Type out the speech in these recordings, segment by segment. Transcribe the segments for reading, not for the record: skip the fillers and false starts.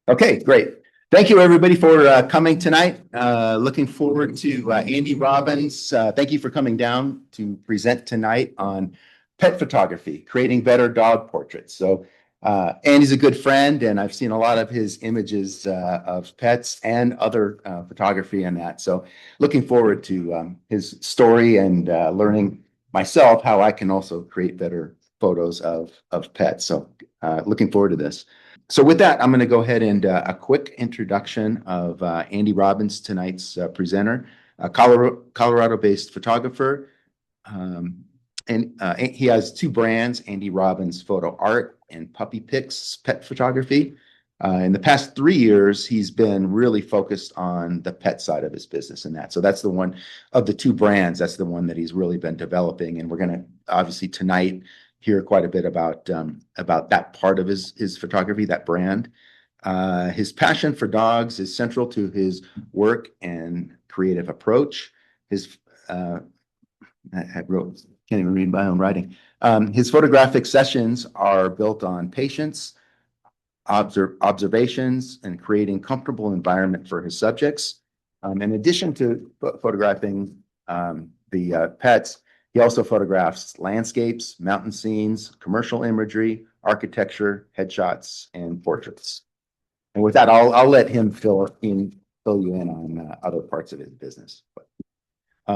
Okay, great. Thank you, everybody, for coming tonight. Looking forward to Andy Robbins. Thank you for coming down to present tonight on pet photography, creating better dog portraits. So Andy's a good friend, and I've seen a lot of his images of pets and other photography and that. So looking forward to his story and learning myself how I can also create better photos of pets. So looking forward to this. So with that, I'm going to go ahead and a quick introduction of Andy Robbins, tonight's presenter, a Colorado-based photographer. And he has two brands, Andy Robbins Photo Art and Puppy Pics Pet Photography. In the past 3 years, he's been really focused on the pet side of his business and that. So that's the one of the two brands. That's the one that he's really been developing. And we're going to obviously tonight hear quite a bit about that part of his photography, that brand. His passion for dogs is central to his work and creative approach. I wrote, can't even read my own writing. His photographic sessions are built on patience, observations, and creating comfortable environment for his subjects. In addition to photographing the pets, he also photographs landscapes, mountain scenes, commercial imagery, architecture, headshots, and portraits. And with that, I'll let him fill you in on other parts of his business. But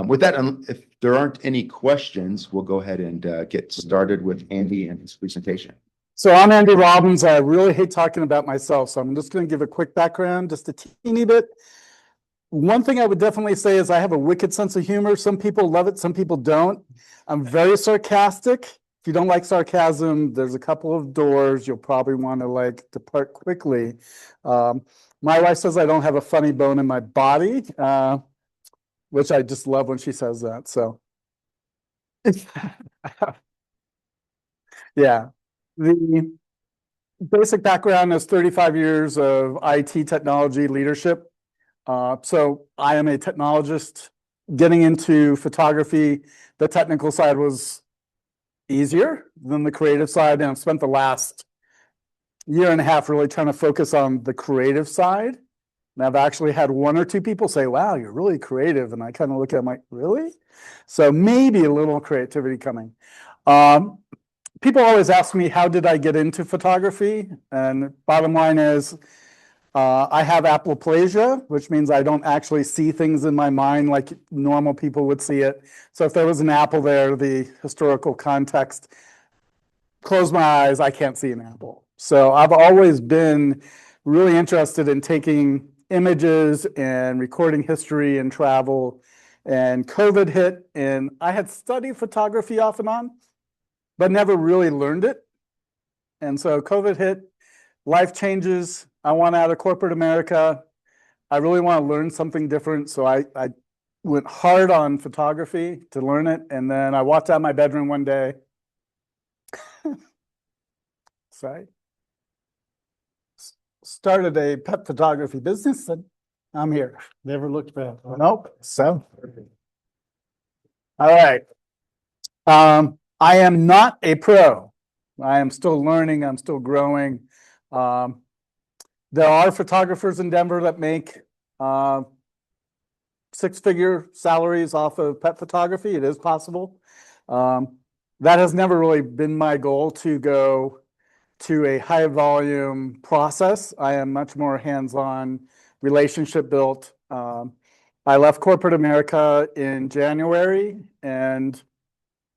with that, if there aren't any questions, we'll go ahead and get started with Andy and his presentation. So I'm Andy Robbins. I really hate talking about myself, so I'm just going to give a quick background, just a teeny bit. One thing I would definitely say is I have a wicked sense of humor. Some people love it, some people don't. I'm very sarcastic. If you don't like sarcasm, there's a couple of doors you'll probably want to depart quickly. My wife says I don't have a funny bone in my body, which I just love when she says that. So, yeah. The basic background is 35 years of IT technology leadership. So I am a technologist. Getting into photography, the technical side was easier than the creative side, and I've spent the last year and a half really trying to focus on the creative side. And I've actually had one or two people say, "Wow, you're really creative," and I kind of look at them like, "Really?" So maybe a little creativity coming. People always ask me, how did I get into photography? And bottom line is, I have aploplasia, which means I don't actually see things in my mind like normal people would see it. So if there was an apple there, the historical context, close my eyes, I can't see an apple. So I've always been really interested in taking images and recording history and travel. And COVID hit, and I had studied photography off and on, but never really learned it. And so COVID hit, life changes. I want out of corporate America. I really want to learn something different. So I went hard on photography to learn it. And then I walked out of my bedroom one day. Sorry. Started a pet photography business, and I'm here. Never looked back. Nope. So, all right. I am not a pro. I am still learning. I'm still growing. There are photographers in Denver that make six-figure salaries off of pet photography. It is possible. That has never really been my goal, to go to a high volume process. I am much more hands-on, relationship built. I left corporate America in January and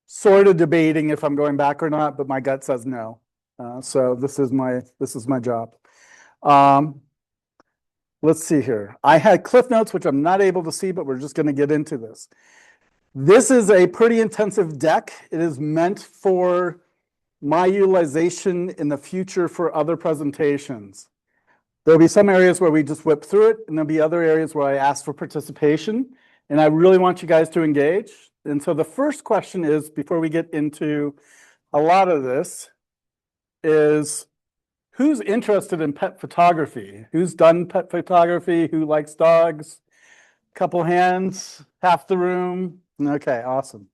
sort of debating if I'm going back or not, but my gut says no. So this is my job. Let's see here. I had cliff notes, which I'm not able to see, but we're just going to get into this. This is a pretty intensive deck. It is meant for my utilization in the future for other presentations. There'll be some areas where we just whip through it, and there'll be other areas where I ask for participation, and I really want you guys to engage. And so the first question is, before we get into a lot of this, is who's interested in pet photography? Who's done pet photography? Who likes dogs? Couple hands, half the room. Okay, awesome.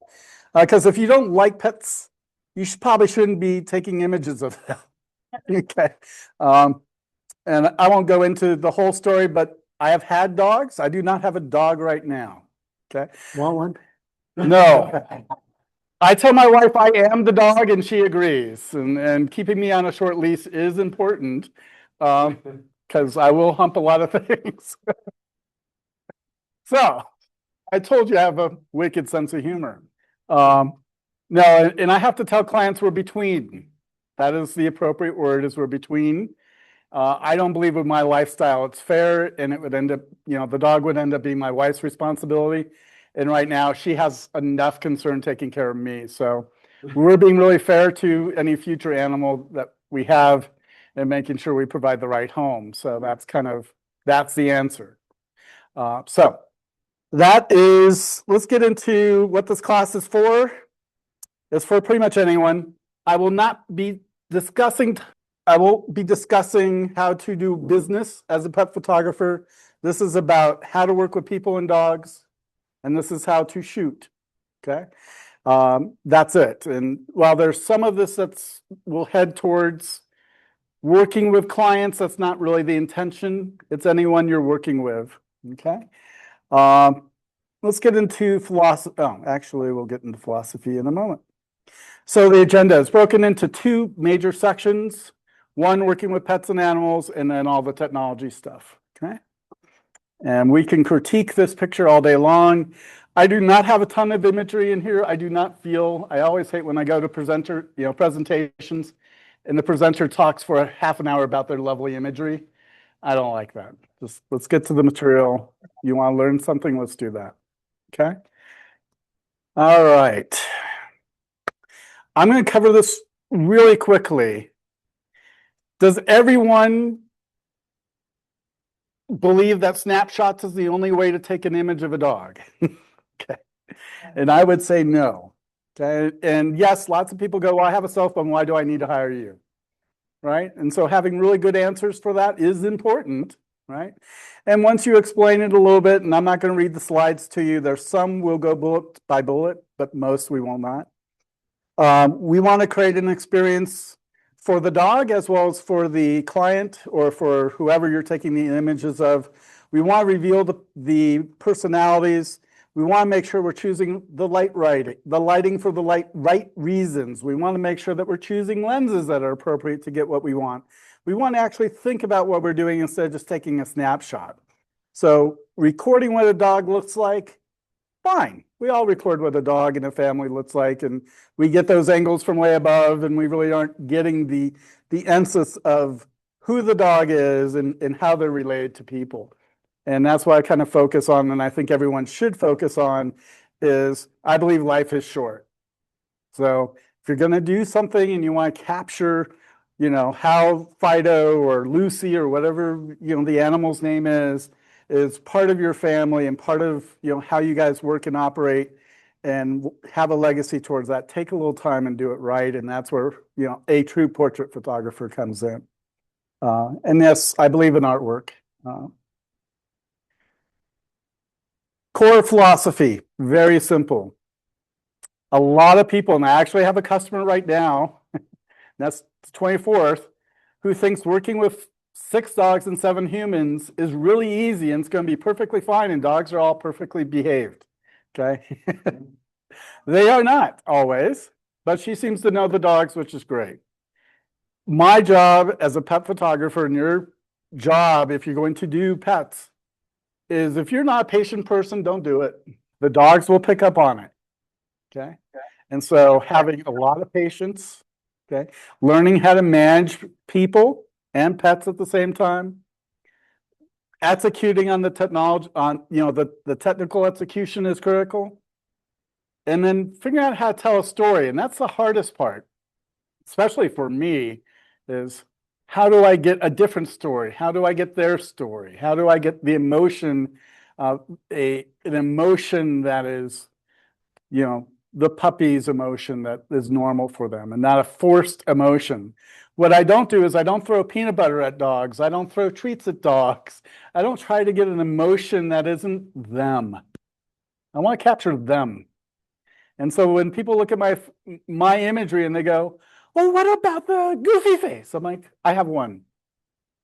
Because if you don't like pets, you probably shouldn't be taking images of them. Okay. And I won't go into the whole story, but I have had dogs. I do not have a dog right now. Okay. Want one? No. I tell my wife I am the dog and she agrees. And keeping me on a short leash is important because I will hump a lot of things. So I told you I have a wicked sense of humor. No, and I have to tell clients we're between. That is the appropriate word, is we're between. I don't believe with my lifestyle it's fair, and it would end up, the dog would end up being my wife's responsibility. And right now she has enough concern taking care of me. So we're being really fair to any future animal that we have and making sure we provide the right home. So that's the answer. So that is, let's get into what this class is for. It's for pretty much anyone. I will be discussing how to do business as a pet photographer. This is about how to work with people and dogs, and this is how to shoot. Okay, that's it. And while there's some of this will head towards working with clients, that's not really the intention. It's anyone you're working with. Okay. Let's get into philosophy. Oh, actually, we'll get into philosophy in a moment. So the agenda is broken into two major sections. One, working with pets and animals, and then all the technology stuff. Okay. And we can critique this picture all day long. I do not have a ton of imagery in here. I always hate when I go to presentations, and the presenter talks for a half an hour about their lovely imagery. I don't like that. Just let's get to the material. You want to learn something? Let's do that. Okay. All right. I'm going to cover this really quickly. Does everyone believe that snapshots is the only way to take an image of a dog? Okay. And I would say no. Okay. And yes, lots of people go, well, I have a cell phone. Why do I need to hire you? Right. And so having really good answers for that is important. Right. And once you explain it a little bit, and I'm not going to read the slides to you, there's some we'll go bullet by bullet, but most we will not. We want to create an experience for the dog as well as for the client or for whoever you're taking the images of. We want to reveal the personalities. We want to make sure we're choosing the lighting for the right reasons. We want to make sure that we're choosing lenses that are appropriate to get what we want. We want to actually think about what we're doing instead of just taking a snapshot. So recording what a dog looks like, fine. We all record what a dog in a family looks like, and we get those angles from way above, and we really aren't getting the emphasis of who the dog is and how they're related to people. And that's what I kind of focus on, and I think everyone should focus on, is I believe life is short. So if you're going to do something and you want to capture, how Fido or Lucy or whatever, the animal's name is part of your family and part of, how you guys work and operate and have a legacy towards that, take a little time and do it right. And that's where, a true portrait photographer comes in. And yes, I believe in artwork. Core philosophy, very simple. A lot of people, and I actually have a customer right now, that's the 24th, who thinks working with 6 dogs and 7 humans is really easy and it's going to be perfectly fine, and dogs are all perfectly behaved. Okay. They are not always, but she seems to know the dogs, which is great. My job as a pet photographer, and your job if you're going to do pets, is if you're not a patient person, don't do it. The dogs will pick up on it. Okay. And so having a lot of patience, okay, learning how to manage people and pets at the same time, executing on the technology, the technical execution is critical, and then figuring out how to tell a story. And that's the hardest part, especially for me, is how do I get a different story? How do I get their story? How do I get the emotion, an emotion that is, the puppy's emotion that is normal for them and not a forced emotion. What I don't do is I don't throw peanut butter at dogs. I don't throw treats at dogs. I don't try to get an emotion that isn't them. I want to capture them. And so when people look at my imagery and they go, well, what about the goofy face? I'm like, I have one.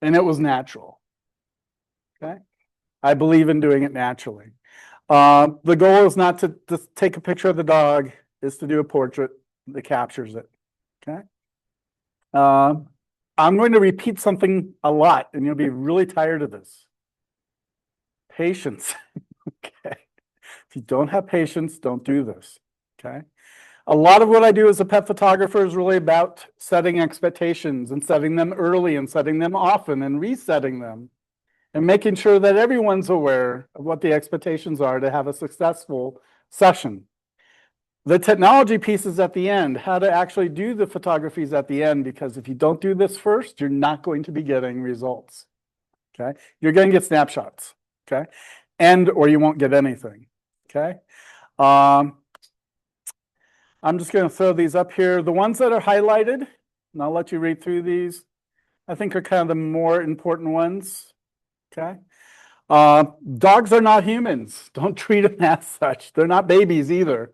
and it was natural. Okay. I believe in doing it naturally. The goal is not to take a picture of the dog, is to do a portrait that captures it. Okay. I'm going to repeat something a lot, and you'll be really tired of this. Patience. Okay. If you don't have patience, don't do this. Okay. A lot of what I do as a pet photographer is really about setting expectations and setting them early and setting them often and resetting them and making sure that everyone's aware of what the expectations are to have a successful session. The technology piece is at the end, how to actually do the photographies at the end, because if you don't do this first, you're not going to be getting results. Okay. You're going to get snapshots. Okay. Or you won't get anything. Okay. I'm just going to throw these up here. The ones that are highlighted, and I'll let you read through these, I think are kind of the more important ones. Okay. Dogs are not humans. Don't treat them as such. They're not babies either.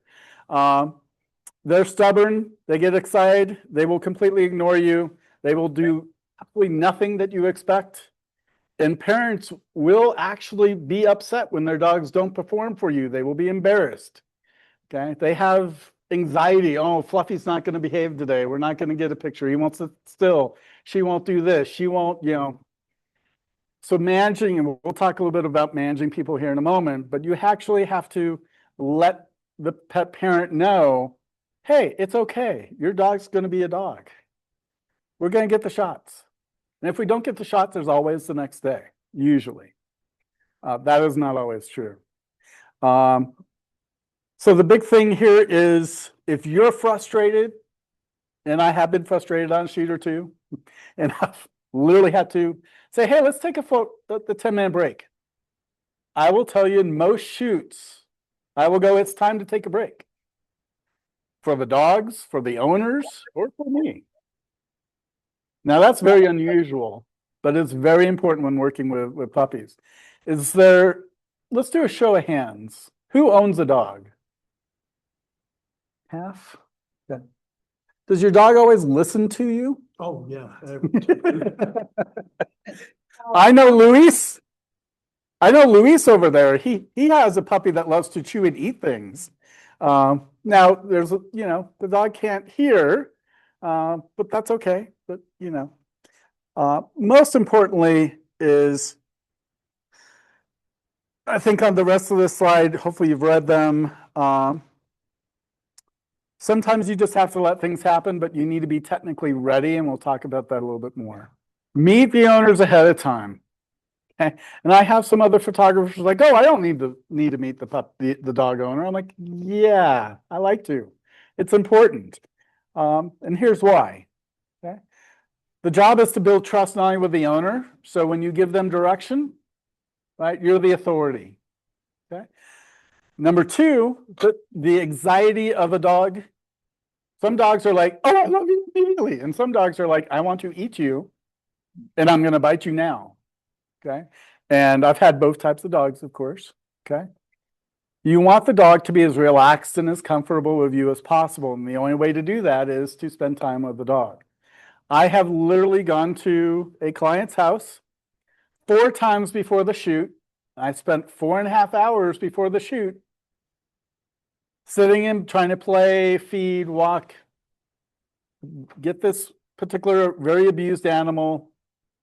They're stubborn. They get excited. They will completely ignore you. They will do absolutely nothing that you expect. And parents will actually be upset when their dogs don't perform for you. They will be embarrassed. Okay. They have anxiety. Oh, Fluffy's not going to behave today. We're not going to get a picture. He won't sit still. She won't do this. She won't, So managing, and we'll talk a little bit about managing people here in a moment, but you actually have to let the pet parent know, hey, it's okay. Your dog's going to be a dog. We're going to get the shots. And if we don't get the shots, there's always the next day, usually. That is not always true. So the big thing here is if you're frustrated, and I have been frustrated on a shoot or two, and I've literally had to say, hey, let's take the 10-minute break. I will tell you in most shoots, I will go, it's time to take a break. For the dogs, for the owners, or for me. Now that's very unusual, but it's very important when working with puppies. Let's do a show of hands. Who owns a dog? Half? Yeah. Does your dog always listen to you? Oh, yeah. I know Luis. Over there. He has a puppy that loves to chew and eat things. Now there's the dog can't hear, but that's okay. But most importantly is, I think on the rest of this slide, hopefully you've read them. Sometimes you just have to let things happen, but you need to be technically ready, and we'll talk about that a little bit more. Meet the owners ahead of time. Okay? And I have some other photographers like, oh, I don't need to meet the dog owner. I'm like, yeah, I like to. It's important. And here's why. Okay? The job is to build trust not only with the owner, so when you give them direction, right, you're the authority. Okay? Number two, the anxiety of a dog. Some dogs are like, oh, I love you immediately. And some dogs are like, I want to eat you, and I'm going to bite you now. Okay. And I've had both types of dogs, of course. Okay. You want the dog to be as relaxed and as comfortable with you as possible. And the only way to do that is to spend time with the dog. I have literally gone to a client's house 4 times before the shoot. I spent 4.5 hours before the shoot sitting and trying to play, feed, walk, get this particular very abused animal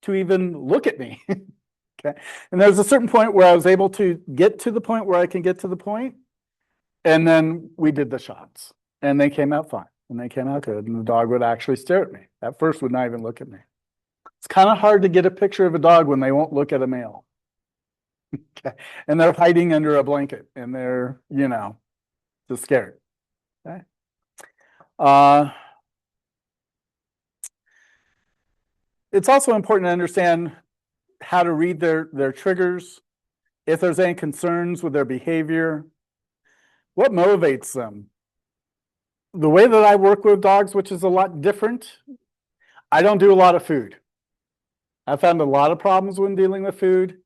to even look at me. Okay. And there's a certain point where I was able to get to the point where I can get to the point. And then we did the shots and they came out fine and they came out good. And the dog would actually stare at me. At first would not even look at me. It's kind of hard to get a picture of a dog when they won't look at a male. Okay. And they're hiding under a blanket and they're, just scared. Okay. It's also important to understand how to read their triggers, if there's any concerns with their behavior, what motivates them. The way that I work with dogs, which is a lot different, I don't do a lot of food. I've found a lot of problems when dealing with food,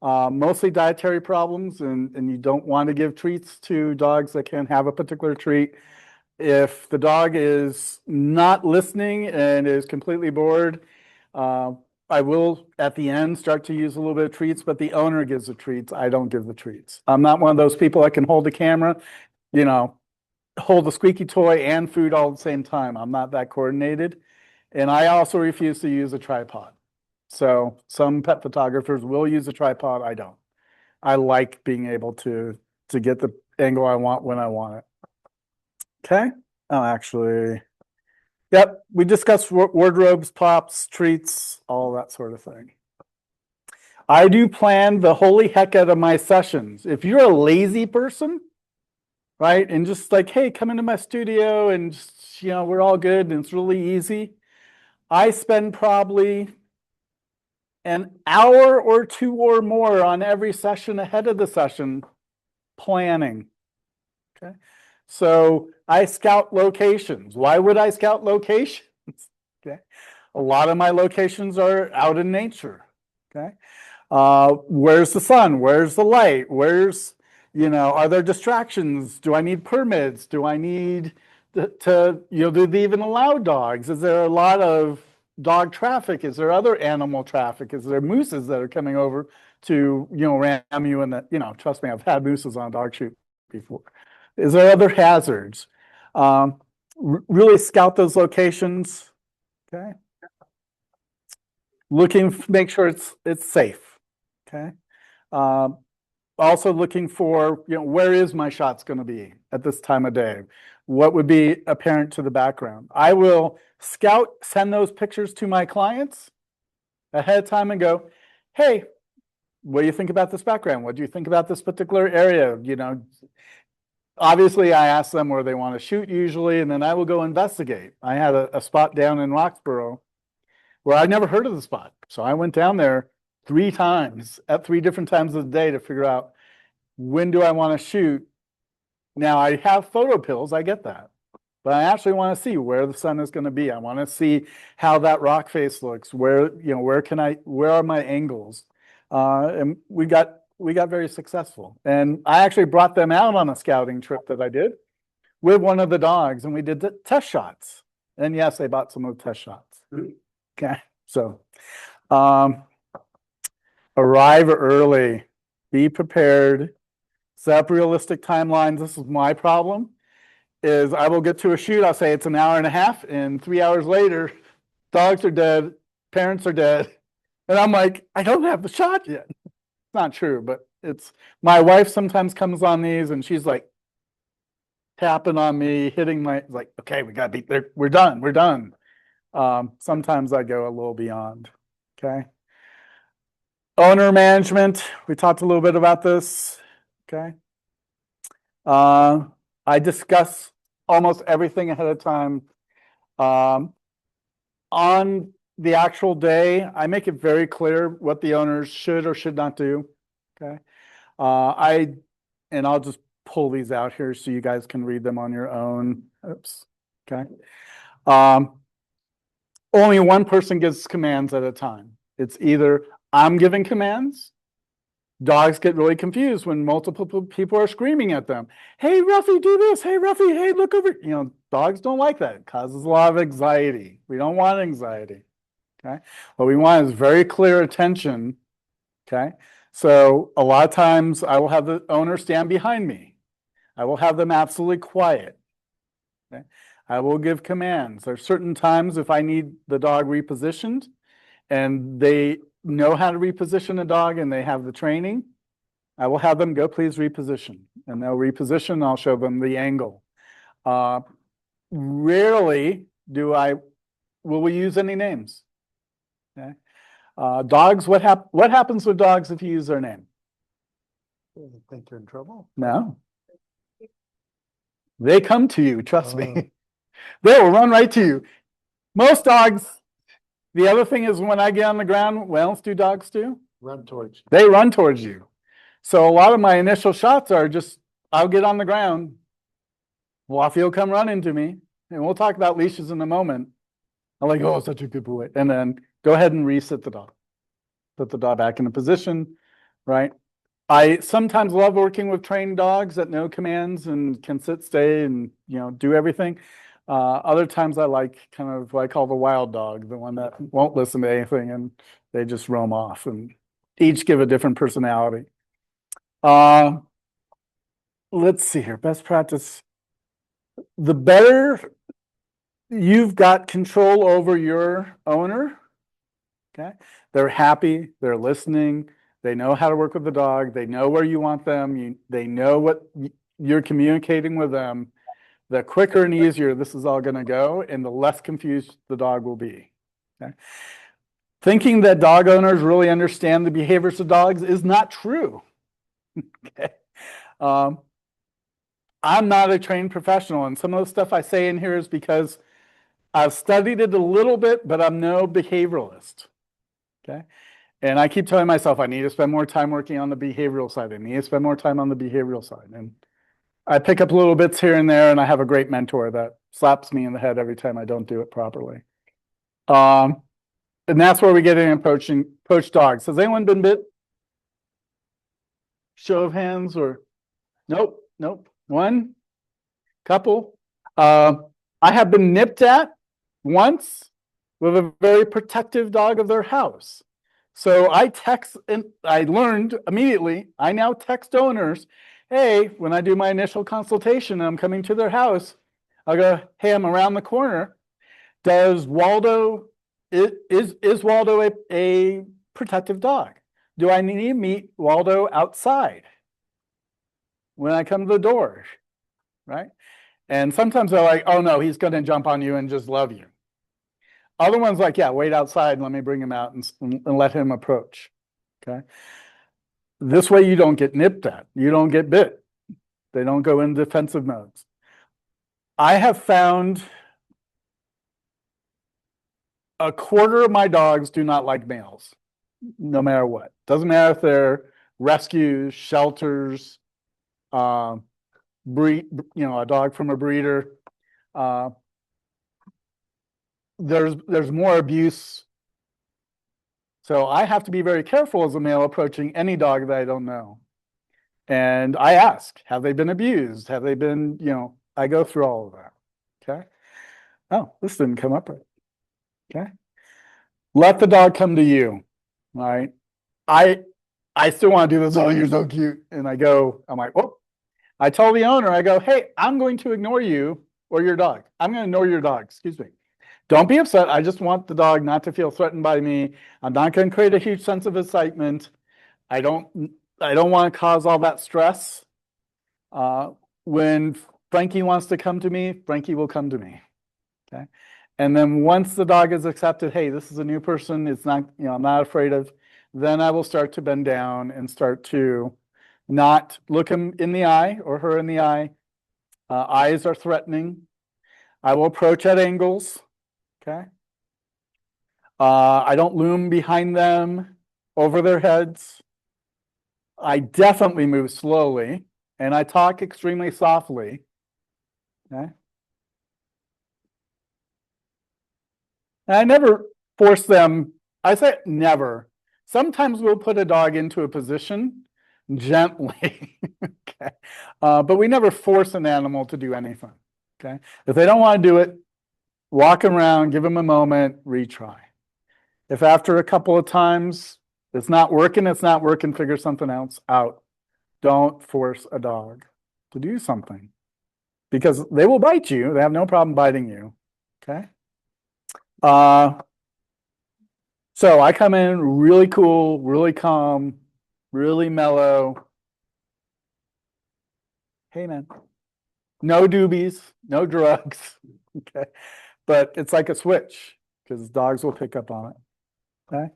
mostly dietary problems, and you don't want to give treats to dogs that can have a particular treat. If the dog is not listening and is completely bored, I will at the end start to use a little bit of treats, but the owner gives the treats. I don't give the treats. I'm not one of those people that can hold the camera, you know, hold the squeaky toy and food all at the same time. I'm not that coordinated. And I also refuse to use a tripod. So some pet photographers will use a tripod. I don't. I like being able to get the angle I want when I want it. Okay. Oh, actually, yep. We discussed wardrobes, props, treats, all that sort of thing. I do plan the holy heck out of my sessions. If you're a lazy person, right, and just like, hey, come into my studio and just, we're all good and it's really easy. I spend probably an hour or two or more on every session ahead of the session planning. Okay. So I scout locations. Why would I scout locations? Okay. A lot of my locations are out in nature. Okay. Where's the sun? Where's the light? Where's, are there distractions? Do I need permits? Do I need do they even allow dogs? Is there a lot of dog traffic? Is there other animal traffic? Is there mooses that are coming over to, ram you in the, trust me, I've had mooses on a dog shoot before. Is there other hazards? Really scout those locations. Okay. Make sure it's safe. Okay. Also looking for, where is my shots going to be at this time of day? What would be apparent to the background? I will send those pictures to my clients ahead of time and go, hey, what do you think about this background? What do you think about this particular area? Obviously I ask them where they want to shoot usually, and then I will go investigate. I had a spot down in Roxborough where I'd never heard of the spot. So I went down there 3 times at 3 different times of the day to figure out when do I want to shoot. Now I have photo pills, I get that, but I actually want to see where the sun is going to be. I want to see how that rock face looks, where are my angles? And we got very successful. And I actually brought them out on a scouting trip that I did with one of the dogs, and we did the test shots. And yes, they bought some of the test shots. Okay. So, arrive early, be prepared, set up realistic timelines. This is my problem, is I will get to a shoot, I'll say it's an hour and a half, and 3 hours later, dogs are dead, parents are dead. And I'm like, I don't have the shot yet. It's not true, but my wife sometimes comes on these and she's like tapping on me, hitting like, okay, we got to be there. We're done. Sometimes I go a little beyond. Okay. Owner management. We talked a little bit about this. Okay. I discuss almost everything ahead of time. On the actual day, I make it very clear what the owners should or should not do. Okay. I'll just pull these out here so you guys can read them on your own. Oops. Okay. Only one person gives commands at a time. It's either I'm giving commands. Dogs get really confused when multiple people are screaming at them. Hey, Ruffy, do this. Hey, Ruffy, hey, look over. Dogs don't like that. It causes a lot of anxiety. We don't want anxiety. Okay. What we want is very clear attention. Okay. So a lot of times I will have the owner stand behind me. I will have them absolutely quiet. Okay. I will give commands. There are certain times if I need the dog repositioned and they know how to reposition a dog and they have the training, I will have them go, please reposition. And they'll reposition, I'll show them the angle. Rarely will we use any names. Okay. Dogs, what happens with dogs if you use their name? They think you're in trouble. No. They come to you, trust me. They will run right to you. Most dogs, the other thing is when I get on the ground, what else do dogs do? Run towards you. They run towards you. So a lot of my initial shots are just, I'll get on the ground, Waffy will come running to me, and we'll talk about leashes in a moment. I'm like, oh, such a good boy. And then go ahead and reset the dog. Put the dog back in a position, right? I sometimes love working with trained dogs that know commands and can sit, stay, and do everything. Other times I like kind of what I call the wild dog, the one that won't listen to anything and they just roam off, and each give a different personality. Let's see here, best practice. The better you've got control over your owner, okay? They're happy, they're listening, they know how to work with the dog, they know where you want them, they know what you're communicating with them. The quicker and easier this is all going to go, and the less confused the dog will be. Okay? Thinking that dog owners really understand the behaviors of dogs is not true. Okay? I'm not a trained professional, and some of the stuff I say in here is because I've studied it a little bit, but I'm no behavioralist. Okay? And I keep telling myself I need to spend more time working on the behavioral side. I need to spend more time on the behavioral side. And I pick up little bits here and there, and I have a great mentor that slaps me in the head every time I don't do it properly. And that's where we get in approaching poached dogs. Has anyone been bit? Show of hands or nope, nope. One, couple. I have been nipped at once with a very protective dog of their house. So I text, and I learned immediately, I now text owners, hey, when I do my initial consultation and I'm coming to their house, I'll go, hey, I'm around the corner. Does Waldo, is Waldo a protective dog? Do I need to meet Waldo outside when I come to the door, right? And sometimes they're like, oh no, he's gonna jump on you and just love you. Other ones like, yeah, wait outside and let me bring him out and let him approach, okay? This way you don't get nipped at, you don't get bit. They don't go in defensive modes. I have found a quarter of my dogs do not like males, no matter what. Doesn't matter if they're rescues, shelters, breed, a dog from a breeder. There's more abuse. So I have to be very careful as a male approaching any dog that I don't know. And I ask, have they been abused? Have they been, I go through all of that. Okay. Oh, this didn't come up right. Okay. Let the dog come to you. All right. I still want to do this. Oh, you're so cute. And I'm like, oh, I tell the owner, I go, hey, I'm going to ignore you or your dog. I'm going to ignore your dog. Excuse me. Don't be upset. I just want the dog not to feel threatened by me. I'm not going to create a huge sense of excitement. I don't want to cause all that stress. When Frankie wants to come to me, Frankie will come to me. Okay. And then once the dog is accepted, hey, this is a new person. It's not, I'm not afraid of, then I will start to bend down and start to not look him in the eye or her in the eye. Eyes are threatening. I will approach at angles. Okay. I don't loom behind them, over their heads. I definitely move slowly, and I talk extremely softly. Okay. And I never force them. I say never. Sometimes we'll put a dog into a position gently. Okay. But we never force an animal to do anything. Okay. If they don't want to do it, walk around, give them a moment, retry. If after a couple of times it's not working, figure something else out. Don't force a dog to do something because they will bite you. They have no problem biting you. Okay. So I come in really cool, really calm, really mellow. Hey man, no doobies, no drugs. Okay. But it's like a switch because dogs will pick up on it. Okay.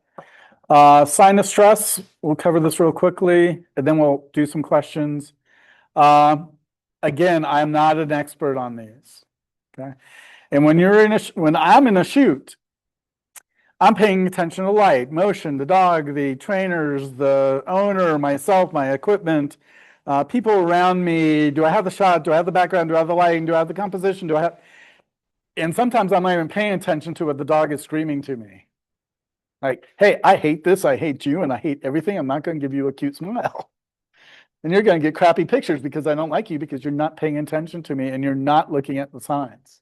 Sign of stress. We'll cover this real quickly and then we'll do some questions. Again, I'm not an expert on these. Okay. And when I'm in a shoot, I'm paying attention to light, motion, the dog, the trainers, the owner, myself, my equipment, people around me. Do I have the shot? Do I have the background? Do I have the lighting? Do I have the composition? And sometimes I'm not even paying attention to what the dog is screaming to me. Like, hey, I hate this, I hate you, and I hate everything. I'm not going to give you a cute smile. And you're going to get crappy pictures because I don't like you because you're not paying attention to me and you're not looking at the signs.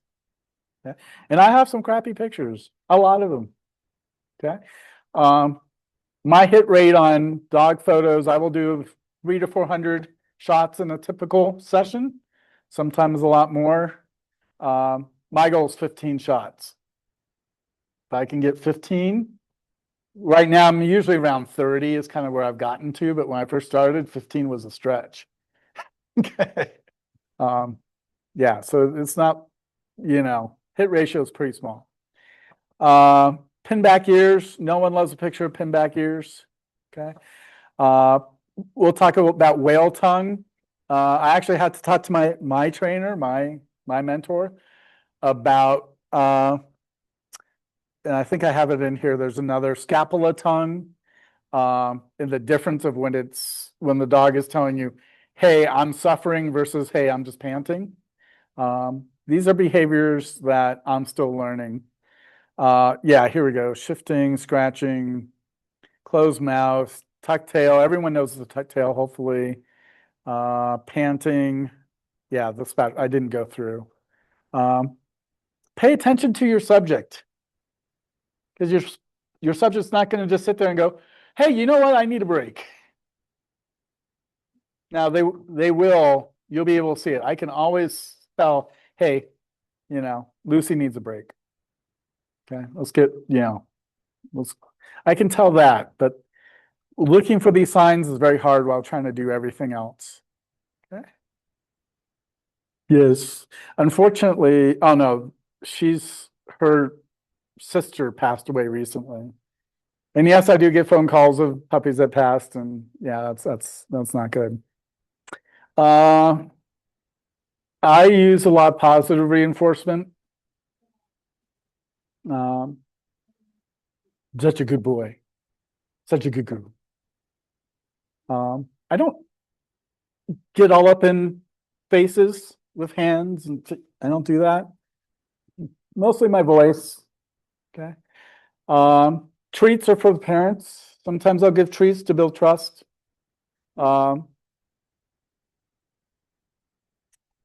And I have some crappy pictures, a lot of them. Okay. My hit rate on dog photos, I will do 300 to 400 shots in a typical session, sometimes a lot more. My goal is 15 shots. If I can get 15, right now I'm usually around 30 is kind of where I've gotten to, but when I first started, 15 was a stretch. Okay. Yeah, so it's not, hit ratio is pretty small. Pin back ears. No one loves a picture of pin back ears. Okay. We'll talk about whale tongue. I actually had to talk to my trainer, my mentor, about and I think I have it in here. There's another scapula tongue, and the difference of when the dog is telling you, "Hey, I'm suffering," versus, "Hey, I'm just panting." These are behaviors that I'm still learning. Yeah, here we go. Shifting, scratching, closed mouth, tuck tail. Everyone knows the tuck tail, hopefully. Panting. Yeah, the spat I didn't go through. Pay attention to your subject, because your subject's not going to just sit there and go, "Hey, you know what? I need a break." Now they will. You'll be able to see it. I can always tell, "Hey, Lucy needs a break." Okay, let's get, I can tell that, but looking for these signs is very hard while trying to do everything else. Okay. Yes. Unfortunately, oh no, her sister passed away recently. And yes, I do get phone calls of puppies that passed, and yeah, that's not good. I use a lot of positive reinforcement. Such a good boy. Such a good girl. I don't get all up in faces with hands, and I don't do that. Mostly my voice. Okay. Treats are for the parents. Sometimes I'll give treats to build trust.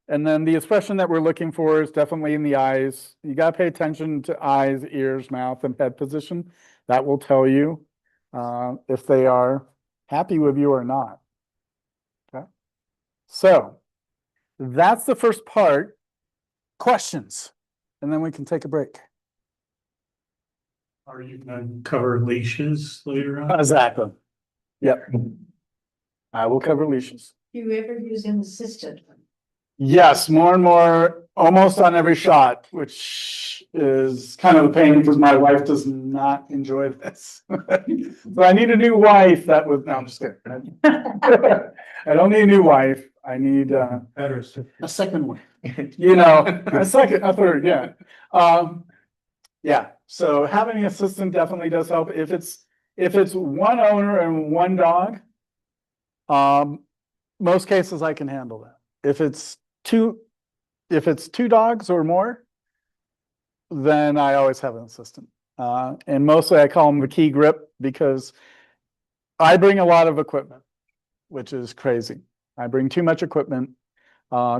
And then the expression that we're looking for is definitely in the eyes. You got to pay attention to eyes, ears, mouth, and head position. That will tell you if they are happy with you or not. Okay. So that's the first part. Questions, and then we can take a break. Are you going to cover leashes later on? Exactly. Yep. I will cover leashes. Do you ever use an assistant? Yes, more and more, almost on every shot, which is kind of a pain because my wife does not enjoy this. So I need a new wife. No, I'm just kidding. I don't need a new wife. I need a second one. A third, yeah. Yeah. So having an assistant definitely does help. If it's one owner and one dog, most cases I can handle that. If it's two dogs or more, then I always have an assistant. And mostly I call them the key grip, because I bring a lot of equipment, which is crazy. I bring too much equipment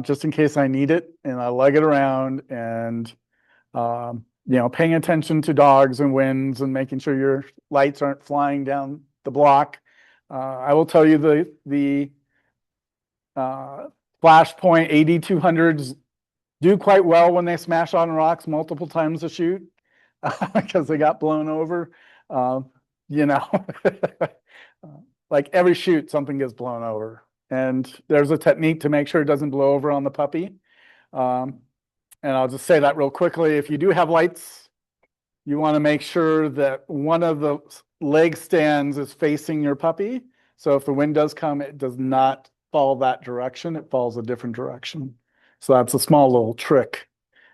just in case I need it, and I lug it around, and paying attention to dogs and winds and making sure your lights aren't flying down the block. I will tell you the Flashpoint 8200s do quite well when they smash on rocks multiple times a shoot because they got blown over. Like every shoot, something gets blown over. And there's a technique to make sure it doesn't blow over on the puppy. And I'll just say that real quickly. If you do have lights, you want to make sure that one of the leg stands is facing your puppy. So if the wind does come, it does not fall that direction. It falls a different direction. So that's a small little trick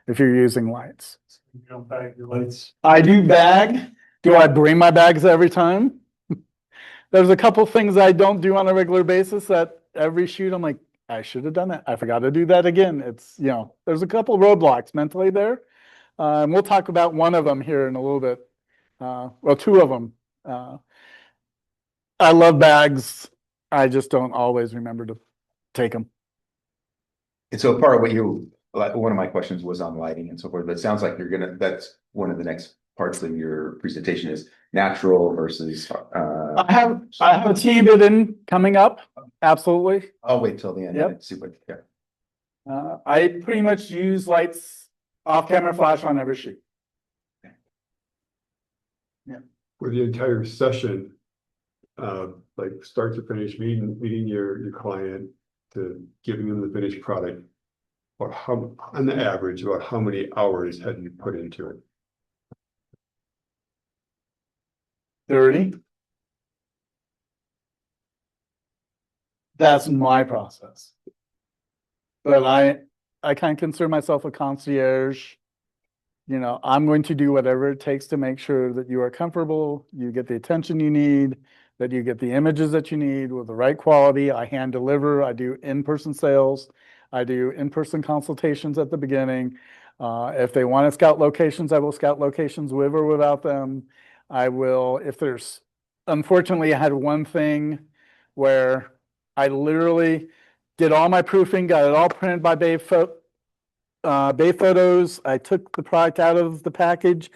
if you're using lights. You don't bag your lights. I do bag. Do I bring my bags every time? There's a couple things I don't do on a regular basis that every shoot I'm like, I should have done that. I forgot to do that again. It's, there's a couple roadblocks mentally there. And we'll talk about one of them here in a little bit. Well, two of them. I love bags. I just don't always remember to take them. And so part of what you're like, one of my questions was on lighting and so forth, but it sounds like that's one of the next parts of your presentation is natural versus, I have a team in coming up, absolutely. I'll wait till the end Yep. and see what, yeah. I pretty much use lights, off-camera flash on every shoot. For the entire session, like start to finish, meeting your client to giving them the finished product. Or how, on the average, about how many hours have you put into it? 30. That's my process. But I kind of consider myself a concierge. You know, I'm going to do whatever it takes to make sure that you are comfortable, you get the attention you need, that you get the images that you need with the right quality. I hand deliver, I do in-person sales, I do in-person consultations at the beginning. If they want to scout locations, I will scout locations with or without them. I will, if there's, unfortunately, I had one thing where I literally did all my proofing, got it all printed by Bay Photos. I took the product out of the package.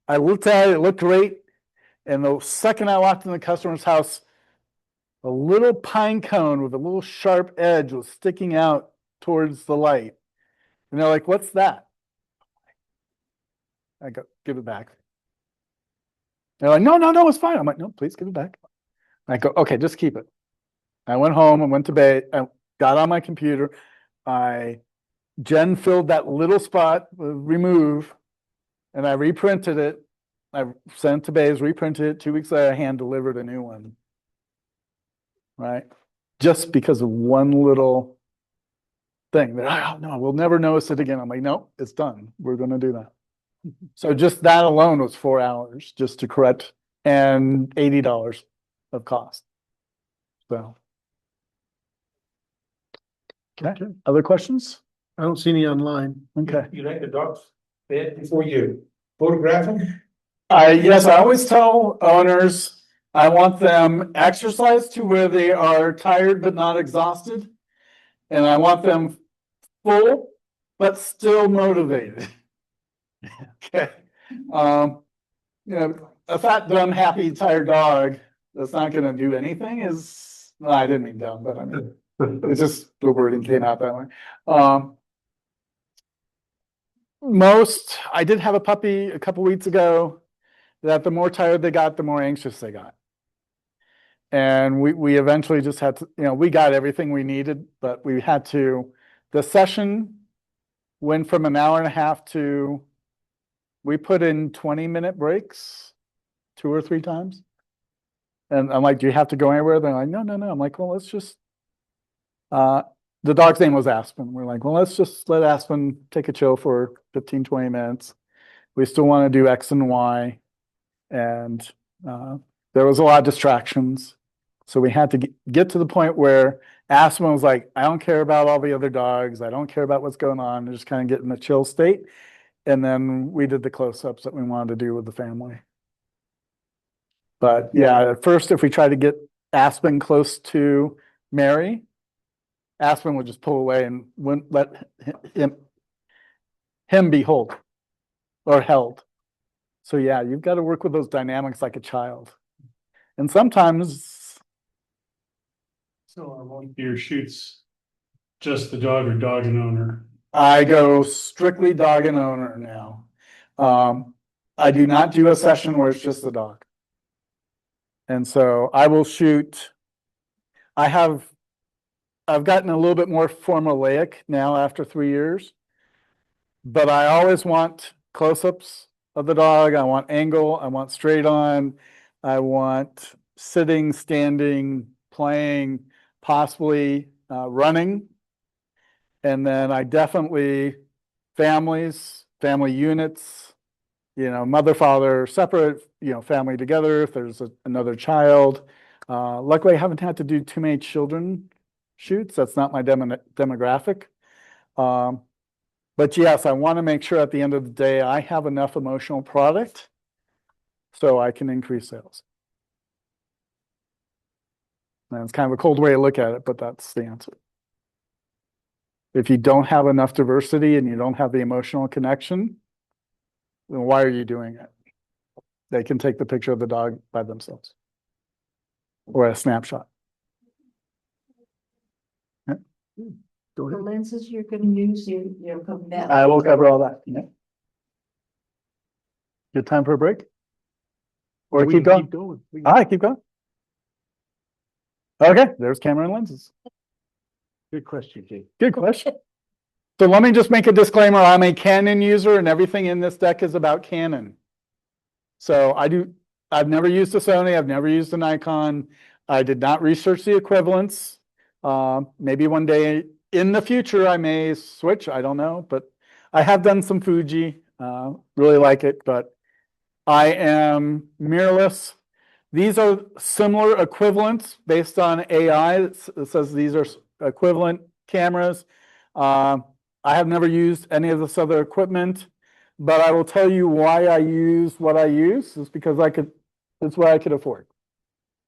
I looked at it, it looked great. And the second I walked in the customer's house, a little pine cone with a little sharp edge was sticking out towards the light. And they're like, "What's that?" I go, "Give it back." They're like, "No, no, no, it's fine." I'm like, "No, please give it back." I go, "Okay, just keep it." I went home and went to bed. I got on my computer. Jen filled that little spot with remove, and I reprinted it. I sent it to Bays, reprinted it. 2 weeks later, I hand delivered a new one. Right? Just because of one little thing that, "Oh, no, we'll never notice it again." I'm like, "No, it's done. We're going to do that." So just that alone was 4 hours just to correct and $80 of cost. So. Okay. Other questions? I don't see any online. Okay. You like the dogs bed before you photograph them? Yes, I always tell owners, I want them exercised to where they are tired but not exhausted. And I want them full, but still motivated. Okay. You know, a fat, dumb, happy, tired dog that's not gonna do anything is, no, I didn't mean dumb, but I mean, it's just the wording came out that way. I did have a puppy a couple weeks ago that the more tired they got, the more anxious they got. And we eventually just had to, you know, we got everything we needed, but we had to, the session went from an hour and a half to, we put in 20-minute breaks 2 or 3 times. And I'm like, "Do you have to go anywhere?" They're like, "No, no, no." I'm like, "Well, let's just," the dog's name was Aspen. We're like, "Well, let's just let Aspen take a chill for 15, 20 minutes. We still want to do X and Y." And there was a lot of distractions. So we had to get to the point where Aspen was like, "I don't care about all the other dogs. I don't care about what's going on." Just kind of get in a chill state. And then we did the close-ups that we wanted to do with the family. But yeah, at first, if we try to get Aspen close to Mary, Aspen would just pull away and wouldn't let him be held or held. So yeah, you've got to work with those dynamics like a child. And sometimes, So are one of your shoots just the dog or dog and owner? I go strictly dog and owner now. I do not do a session where it's just the dog. And so I will shoot. I've gotten a little bit more formulaic now after 3 years, but I always want close-ups of the dog. I want angle. I want straight on. I want sitting, standing, playing, possibly running. And then I definitely families, family units, you know, mother, father, separate, you know, family together if there's another child. Luckily, I haven't had to do too many children shoots. That's not my demographic. But yes, I want to make sure at the end of the day, I have enough emotional product so I can increase sales. And it's kind of a cold way to look at it, but that's the answer. If you don't have enough diversity and you don't have the emotional connection, then why are you doing it? They can take the picture of the dog by themselves or a snapshot. Go The ahead. lenses you're gonna use, you're coming down. I will cover all that. Yeah. Good time for a break? Or We keep can going? going. We All can- right, keep going. Okay, there's camera and lenses. Good question, Jake. Good question. So let me just make a disclaimer. I'm a Canon user and everything in this deck is about Canon. So I've never used a Sony. I've never used a Nikon. I did not research the equivalents. Maybe one day in the future I may switch. I don't know, but I have done some Fuji. Really like it, but I am mirrorless. These are similar equivalents based on AI. It says these are equivalent cameras. I have never used any of this other equipment, but I will tell you why I use what I use is because it's what I could afford.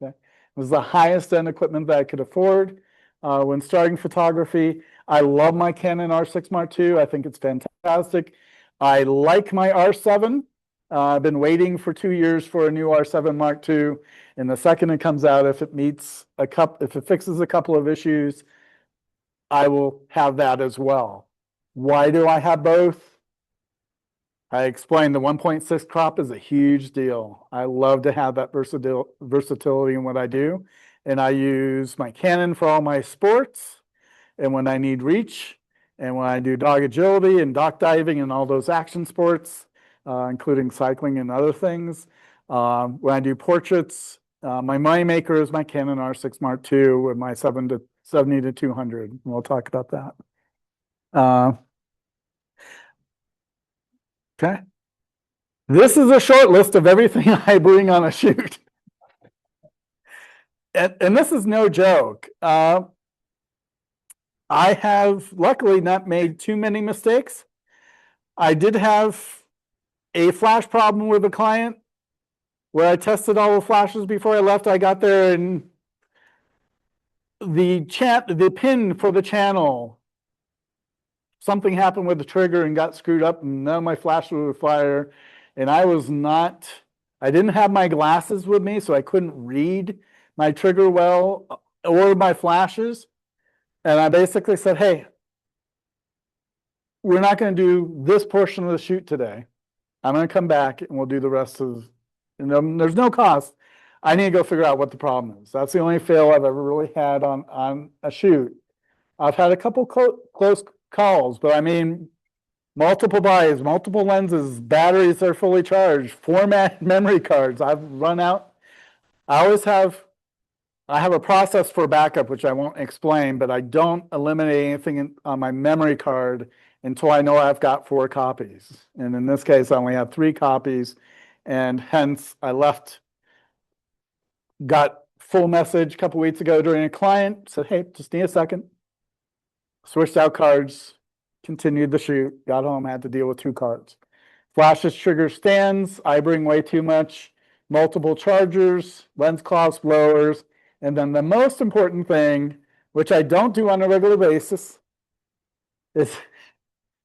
Okay? It was the highest end equipment that I could afford when starting photography. I love my Canon R6 Mark II. I think it's fantastic. I like my R7. I've been waiting for 2 years for a new R7 Mark II, and the second it comes out, if it fixes a couple of issues, I will have that as well. Why do I have both? I explained the 1.6 crop is a huge deal. I love to have that versatility in what I do, and I use my Canon for all my sports, and when I need reach, and when I do dog agility and dock diving and all those action sports, including cycling and other things. When I do portraits, my money maker is my Canon R6 Mark II with my 70 to 200. And we'll talk about that. Okay. This is a short list of everything I bring on a shoot. And this is no joke. I have luckily not made too many mistakes. I did have a flash problem with a client where I tested all the flashes before I left. I got there and the pin for the channel, something happened with the trigger and got screwed up and none of my flashes would fire. And I didn't have my glasses with me, so I couldn't read my trigger well or my flashes. And I basically said, hey, we're not going to do this portion of the shoot today. I'm going to come back and we'll do the rest of, and there's no cost. I need to go figure out what the problem is. That's the only fail I've ever really had on a shoot. I've had a couple close calls, but I mean, multiple buys, multiple lenses, batteries are fully charged, format memory cards. I've run out. I have a process for backup, which I won't explain, but I don't eliminate anything on my memory card until I know I've got 4 copies. And in this case, I only have 3 copies, and hence I got full message a couple weeks ago during a client, said, hey, just need a second. Switched out cards, continued the shoot, got home, had to deal with 2 cards. Flashes, trigger stands, I bring way too much, multiple chargers, lens cloths, blowers, and then the most important thing, which I don't do on a regular basis, is,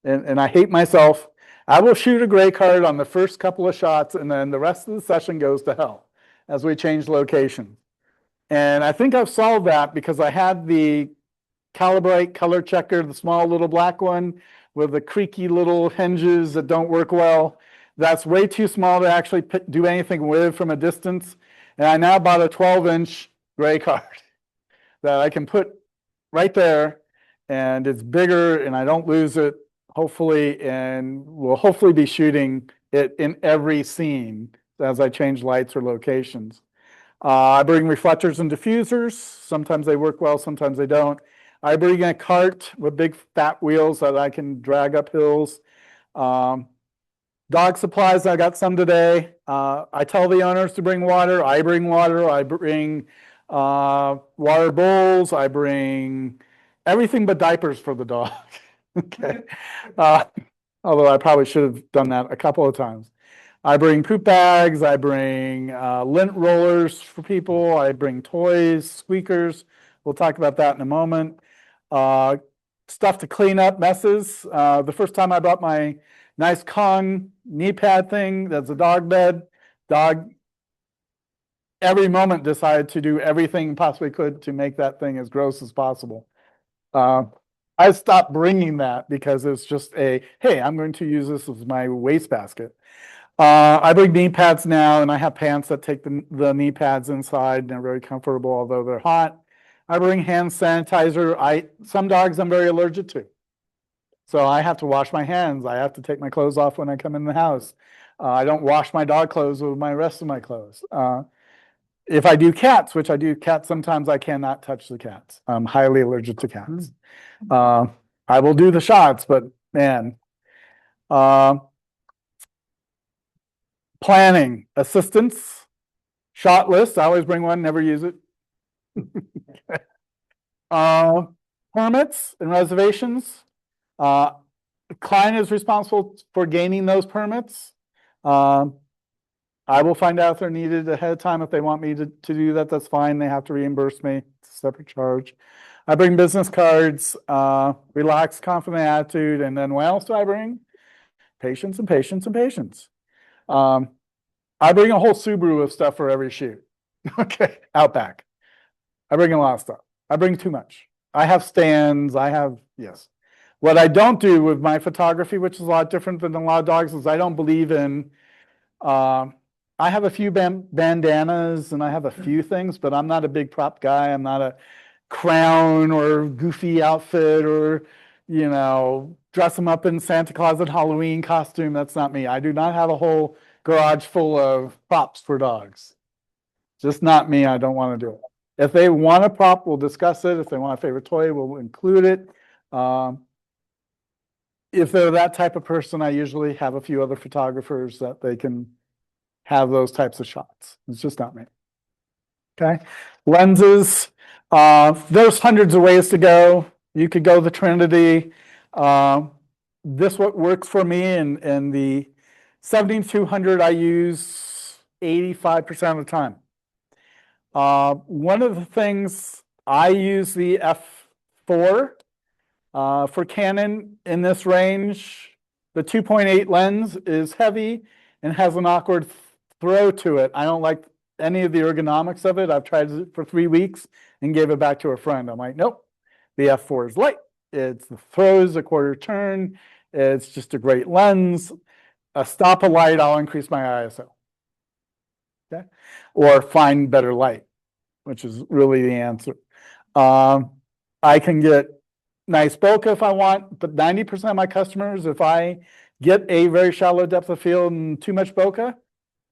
and I hate myself, I will shoot a gray card on the first couple of shots, and then the rest of the session goes to hell as we change location. And I think I've solved that because I had the Calibrate color checker, the small little black one with the creaky little hinges that don't work well. That's way too small to actually do anything with from a distance. And I now bought a 12-inch gray card that I can put right there, and it's bigger and I don't lose it, hopefully, and we'll hopefully be shooting it in every scene as I change lights or locations. I bring reflectors and diffusers. Sometimes they work well, sometimes they don't. I bring a cart with big fat wheels that I can drag up hills. Dog supplies, I got some today. I tell the owners to bring water. I bring water. I bring water bowls. I bring everything but diapers for the dog. Okay. Although I probably should have done that a couple of times. I bring poop bags. I bring lint rollers for people. I bring toys, squeakers. We'll talk about that in a moment. stuff to clean up messes. The first time I bought my nice Kong knee pad thing, that's a dog bed. Dog every moment decided to do everything possibly could to make that thing as gross as possible. I stopped bringing that because it's just hey, I'm going to use this as my wastebasket. I bring knee pads now, and I have pants that take the knee pads inside, and they're very comfortable, although they're hot. I bring hand sanitizer. Some dogs I'm very allergic to. So I have to wash my hands. I have to take my clothes off when I come in the house. I don't wash my dog clothes with my rest of my clothes. If I do cats, which I do cats, sometimes I cannot touch the cats. I'm highly allergic to cats. I will do the shots, but man, planning, assistance, shot list. I always bring one, never use it. Permits and reservations. The client is responsible for gaining those permits. I will find out if they're needed ahead of time. If they want me to do that, that's fine. They have to reimburse me. It's a separate charge. I bring business cards, relaxed, confident attitude, and then what else do I bring? Patience and patience and patience. I bring a whole Subaru of stuff for every shoot. Okay, Outback. I bring a lot of stuff. I bring too much. I have stands. Yes. What I don't do with my photography, which is a lot different than a lot of dogs, is I don't believe in, I have a few bandanas and I have a few things, but I'm not a big prop guy. I'm not a crown or goofy outfit or, dress them up in Santa Claus and Halloween costume. That's not me. I do not have a whole garage full of props for dogs. Just not me. I don't want to do it. If they want a prop, we'll discuss it. If they want a favorite toy, we'll include it. If they're that type of person, I usually have a few other photographers that they can have those types of shots. It's just not me. Okay. Lenses. There's hundreds of ways to go. You could go the Trinity. This what works for me, and the 7200 I use 85% of the time. One of the things I use the f4 for Canon in this range. The 2.8 lens is heavy and has an awkward throw to it. I don't like any of the ergonomics of it. I've tried it for 3 weeks and gave it back to a friend. I'm like, nope, the f4 is light. It's the throws a quarter turn. It's just a great lens. A stop a light, I'll increase my ISO. Okay, or find better light, which is really the answer. I can get nice bokeh if I want, but 90% of my customers, if I get a very shallow depth of field and too much bokeh,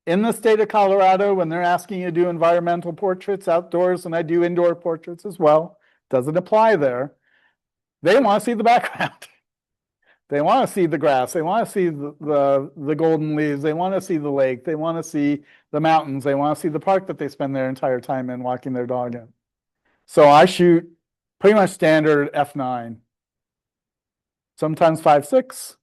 in the state of Colorado, when they're asking you to do environmental portraits outdoors, and I do indoor portraits as well, doesn't apply there. They want to see the background. They want to see the grass. They want to see the golden leaves. They want to see the lake. They want to see the mountains. They want to see the park that they spend their entire time in walking their dog in. So I shoot pretty much standard f9. Sometimes 5.6.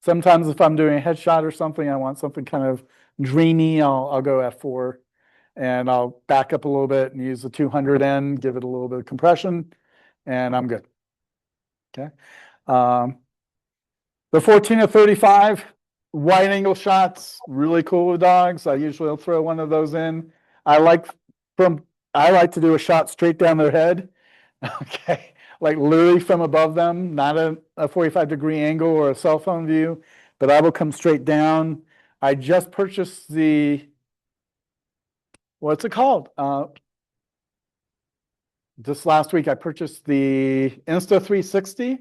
Sometimes if I'm doing a headshot or something, I want something kind of dreamy, I'll go f4. And I'll back up a little bit and use the 200N, give it a little bit of compression, and I'm good. Okay. The 14-35 wide angle shots, really cool with dogs. I usually will throw one of those in. I like to do a shot straight down their head. Okay, like literally from above them, not a 45-degree angle or a cell phone view, but I will come straight down. I just purchased what's it called? Just last week I purchased the Insta360.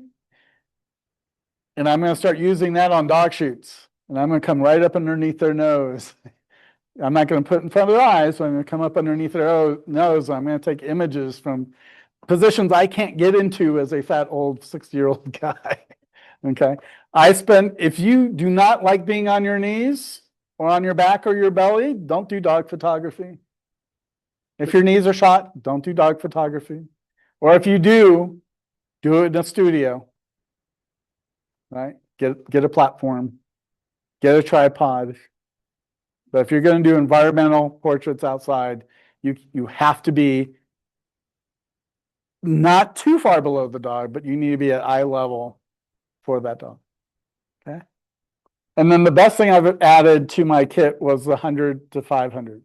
And I'm going to start using that on dog shoots. And I'm going to come right up underneath their nose. I'm not going to put it in front of their eyes, but I'm going to come up underneath their nose. I'm going to take images from positions I can't get into as a fat old 60-year-old guy. Okay. If you do not like being on your knees or on your back or your belly, don't do dog photography. If your knees are shot, don't do dog photography. Or if you do it in a studio. Right? Get a platform, get a tripod. But if you're going to do environmental portraits outside, you have to be not too far below the dog, but you need to be at eye level for that dog. Okay. And then the best thing I've added to my kit was the 100 to 500,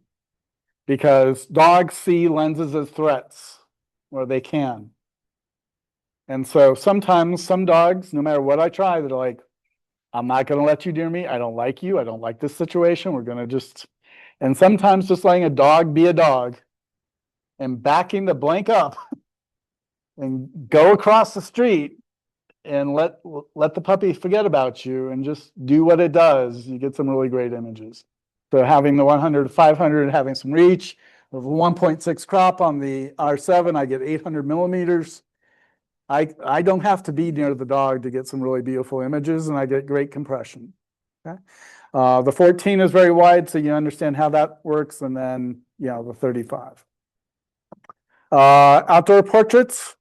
because dogs see lenses as threats, or they can. And so sometimes some dogs, no matter what I try, they're like, I'm not going to let you near me. I don't like you. I don't like this situation. We're going to just, and sometimes just letting a dog be a dog and backing the blank up and go across the street and let the puppy forget about you and just do what it does, you get some really great images. So having the 100 to 500, having some reach, of 1.6 crop on the R7, I get 800 millimeters. I don't have to be near the dog to get some really beautiful images, and I get great compression. Okay. The 14 is very wide, so you understand how that works, and then, you know, the 35. Outdoor portraits.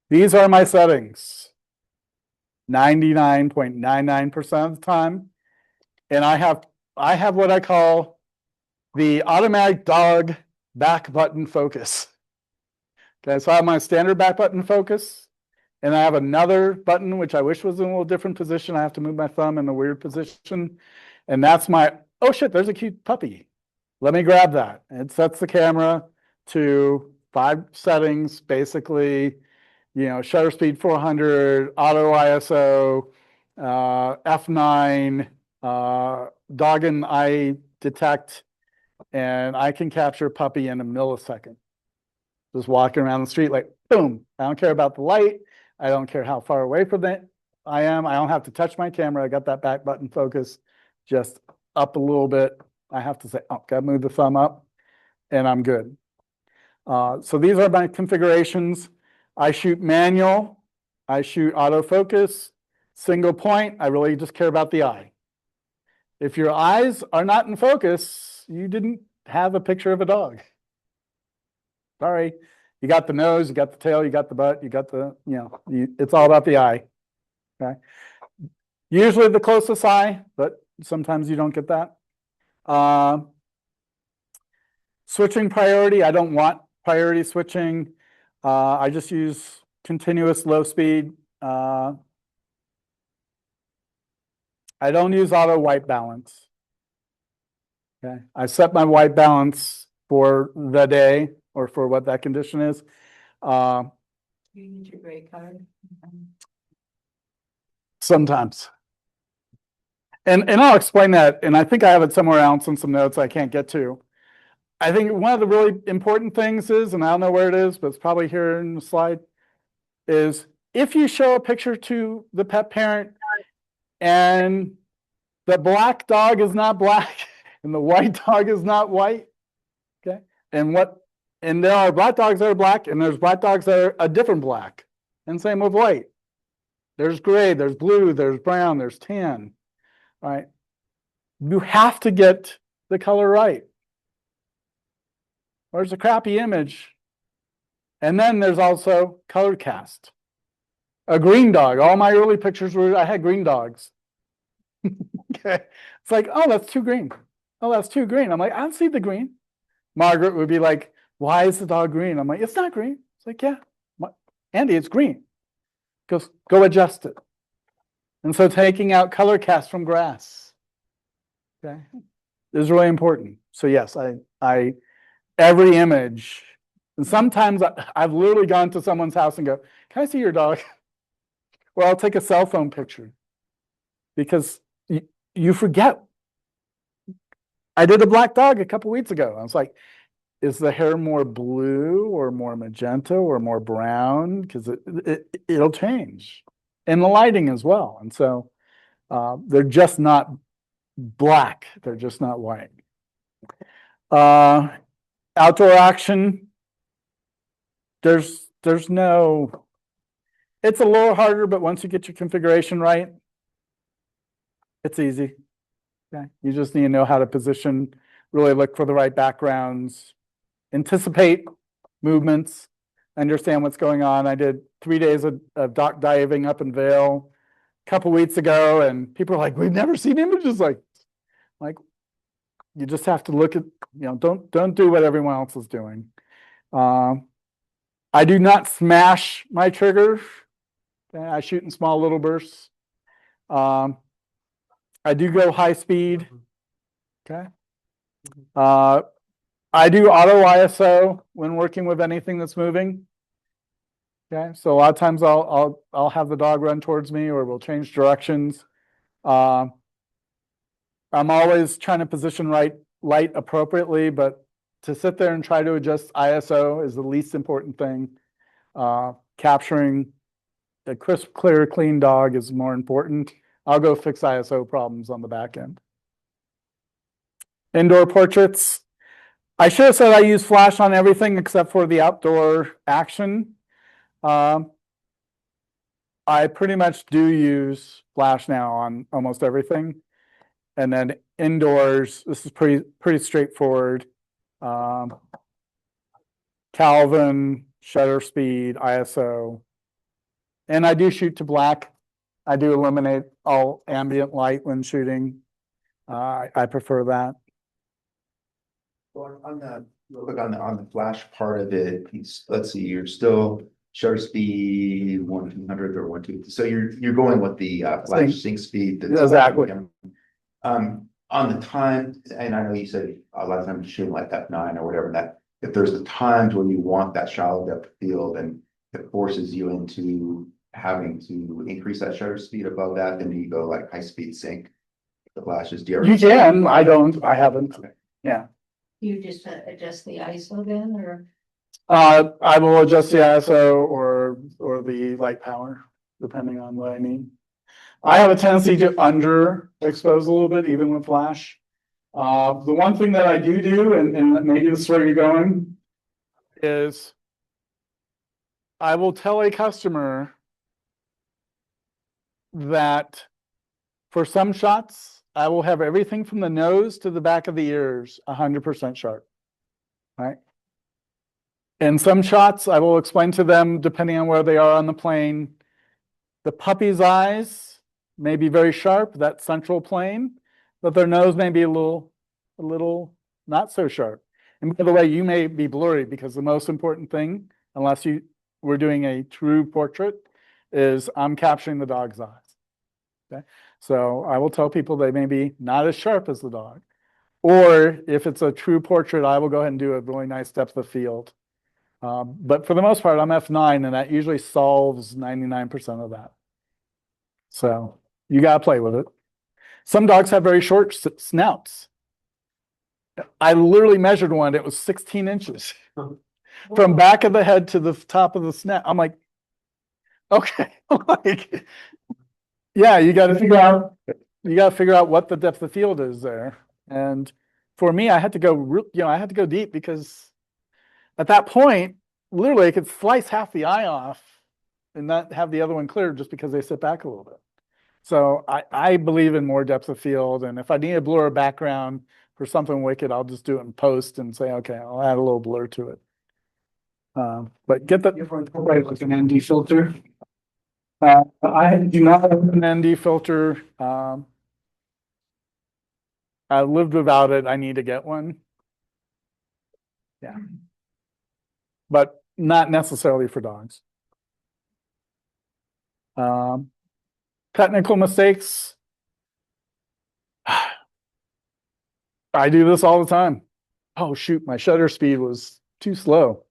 These are my settings. 99.99% of the time. And I have what I call the automatic dog back button focus. Okay, so I have my standard back button focus, and I have another button which I wish was in a little different position. I have to move my thumb in a weird position. And that's my, oh shit, there's a cute puppy. Let me grab that. It sets the camera to 5 settings, basically, you know, shutter speed 400, auto ISO, f9, dog and eye detect, and I can capture puppy in a millisecond. Just walking around the street, like, boom. I don't care about the light. I don't care how far away from it I am. I don't have to touch my camera. I got that back button focus just up a little bit. I have to say, oh, gotta move the thumb up, and I'm good. So these are my configurations. I shoot manual. I shoot autofocus, single point. I really just care about the eye. If your eyes are not in focus, you didn't have a picture of a dog. Sorry. You got the nose, you got the tail, you got the butt, you got the, you know, it's all about the eye. Okay. Usually the closest eye, but sometimes you don't get that. Switching priority, I don't want priority switching. I just use continuous low speed. I don't use auto white balance. Okay. I set my white balance for the day or for what that condition is. You use your gray card. Sometimes. And I'll explain that, and I think I have it somewhere else in some notes I can't get to. I think one of the really important things is, and I don't know where it is, but it's probably here in the slide, is if you show a picture to the pet parent and the black dog is not black and the white dog is not white, okay? And there are black dogs that are black, and there's black dogs that are a different black, and same with white. There's gray, there's blue, there's brown, there's tan, right? You have to get the color right, or it's a crappy image. And then there's also color cast. A green dog, all my early pictures I had green dogs. Okay, it's like, oh, that's too green. Oh, that's too green. I'm like, I don't see the green. Margaret would be like, why is the dog green? I'm like, it's not green. It's like, yeah, Andy, it's green. Go adjust it. And so taking out color cast from grass, okay, is really important. So yes, I every image, and sometimes I've literally gone to someone's house and go, can I see your dog? Or I'll take a cell phone picture because you forget. I did a black dog a couple weeks ago. I was like, is the hair more blue or more magenta or more brown? Because it'll change. And the lighting as well. And so they're just not black. They're just not white. Outdoor action. There's no, it's a little harder, but once you get your configuration right, it's easy. Okay. You just need to know how to position, really look for the right backgrounds, anticipate movements, understand what's going on. I did 3 days of dock diving up in Vail a couple weeks ago, and people are like, we've never seen images like you just have to look at, don't do what everyone else is doing. I I do not smash my trigger. Okay, I shoot in small little bursts. I do go high speed. Okay. I do auto ISO when working with anything that's moving. Okay, so a lot of times I'll have the dog run towards me, or we'll change directions. I'm always trying to position light appropriately, but to sit there and try to adjust ISO is the least important thing. Capturing a crisp, clear, clean dog is more important. I'll go fix ISO problems on the back end. Indoor portraits. I should have said I use flash on everything except for the outdoor action. I pretty much do use flash now on almost everything. And then indoors, this is pretty straightforward. Kelvin, shutter speed, ISO. And I do shoot to black. I do eliminate all ambient light when shooting. I prefer that. Well, on the, real quick on the flash part of it, let's see, you're still shutter speed 1/200 or 1/2. So you're going with the flash sync speed. Exactly. On the time, and I know you said a lot of times you're shooting like F9 or whatever, that if there's the times when you want that shallow depth of field and it forces you into having to increase that shutter speed above that, then you go like high speed sync. The flashes. You can. I don't. I haven't. Okay. Yeah. You just adjust the ISO then, or? I will adjust the ISO or the light power, depending on what I need. I have a tendency to underexpose a little bit, even with flash. The one thing that I do, and maybe this is where you're going, is I will tell a customer that for some shots, I will have everything from the nose to the back of the ears 100% sharp, right? In some shots, I will explain to them, depending on where they are on the plane, the puppy's eyes may be very sharp, that central plane, but their nose may be a little not so sharp. And by the way, you may be blurry because the most important thing, unless we're doing a true portrait, is I'm capturing the dog's eyes. Okay, so I will tell people they may be not as sharp as the dog, or if it's a true portrait, I will go ahead and do a really nice depth of field. But for the most part, I'm F9, and that usually solves 99% of that. So you gotta play with it. Some dogs have very short snouts. I literally measured one; it was 16 inches from back of the head to the top of the snout. I'm like, okay, like. Yeah, you got to figure out what the depth of field is there. And for me, I had to go, I had to go deep because at that point, literally, I could slice half the eye off and not have the other one clear just because they sit back a little bit. So I believe in more depth of field, and if I need a blur background for something wicked, I'll just do it in post and say, okay, I'll add a little blur to it. But get that like an ND filter. I do not have an ND filter. I lived without it. I need to get one. Yeah. But not necessarily for dogs. Technical mistakes. I do this all the time. Oh, shoot, my shutter speed was too slow.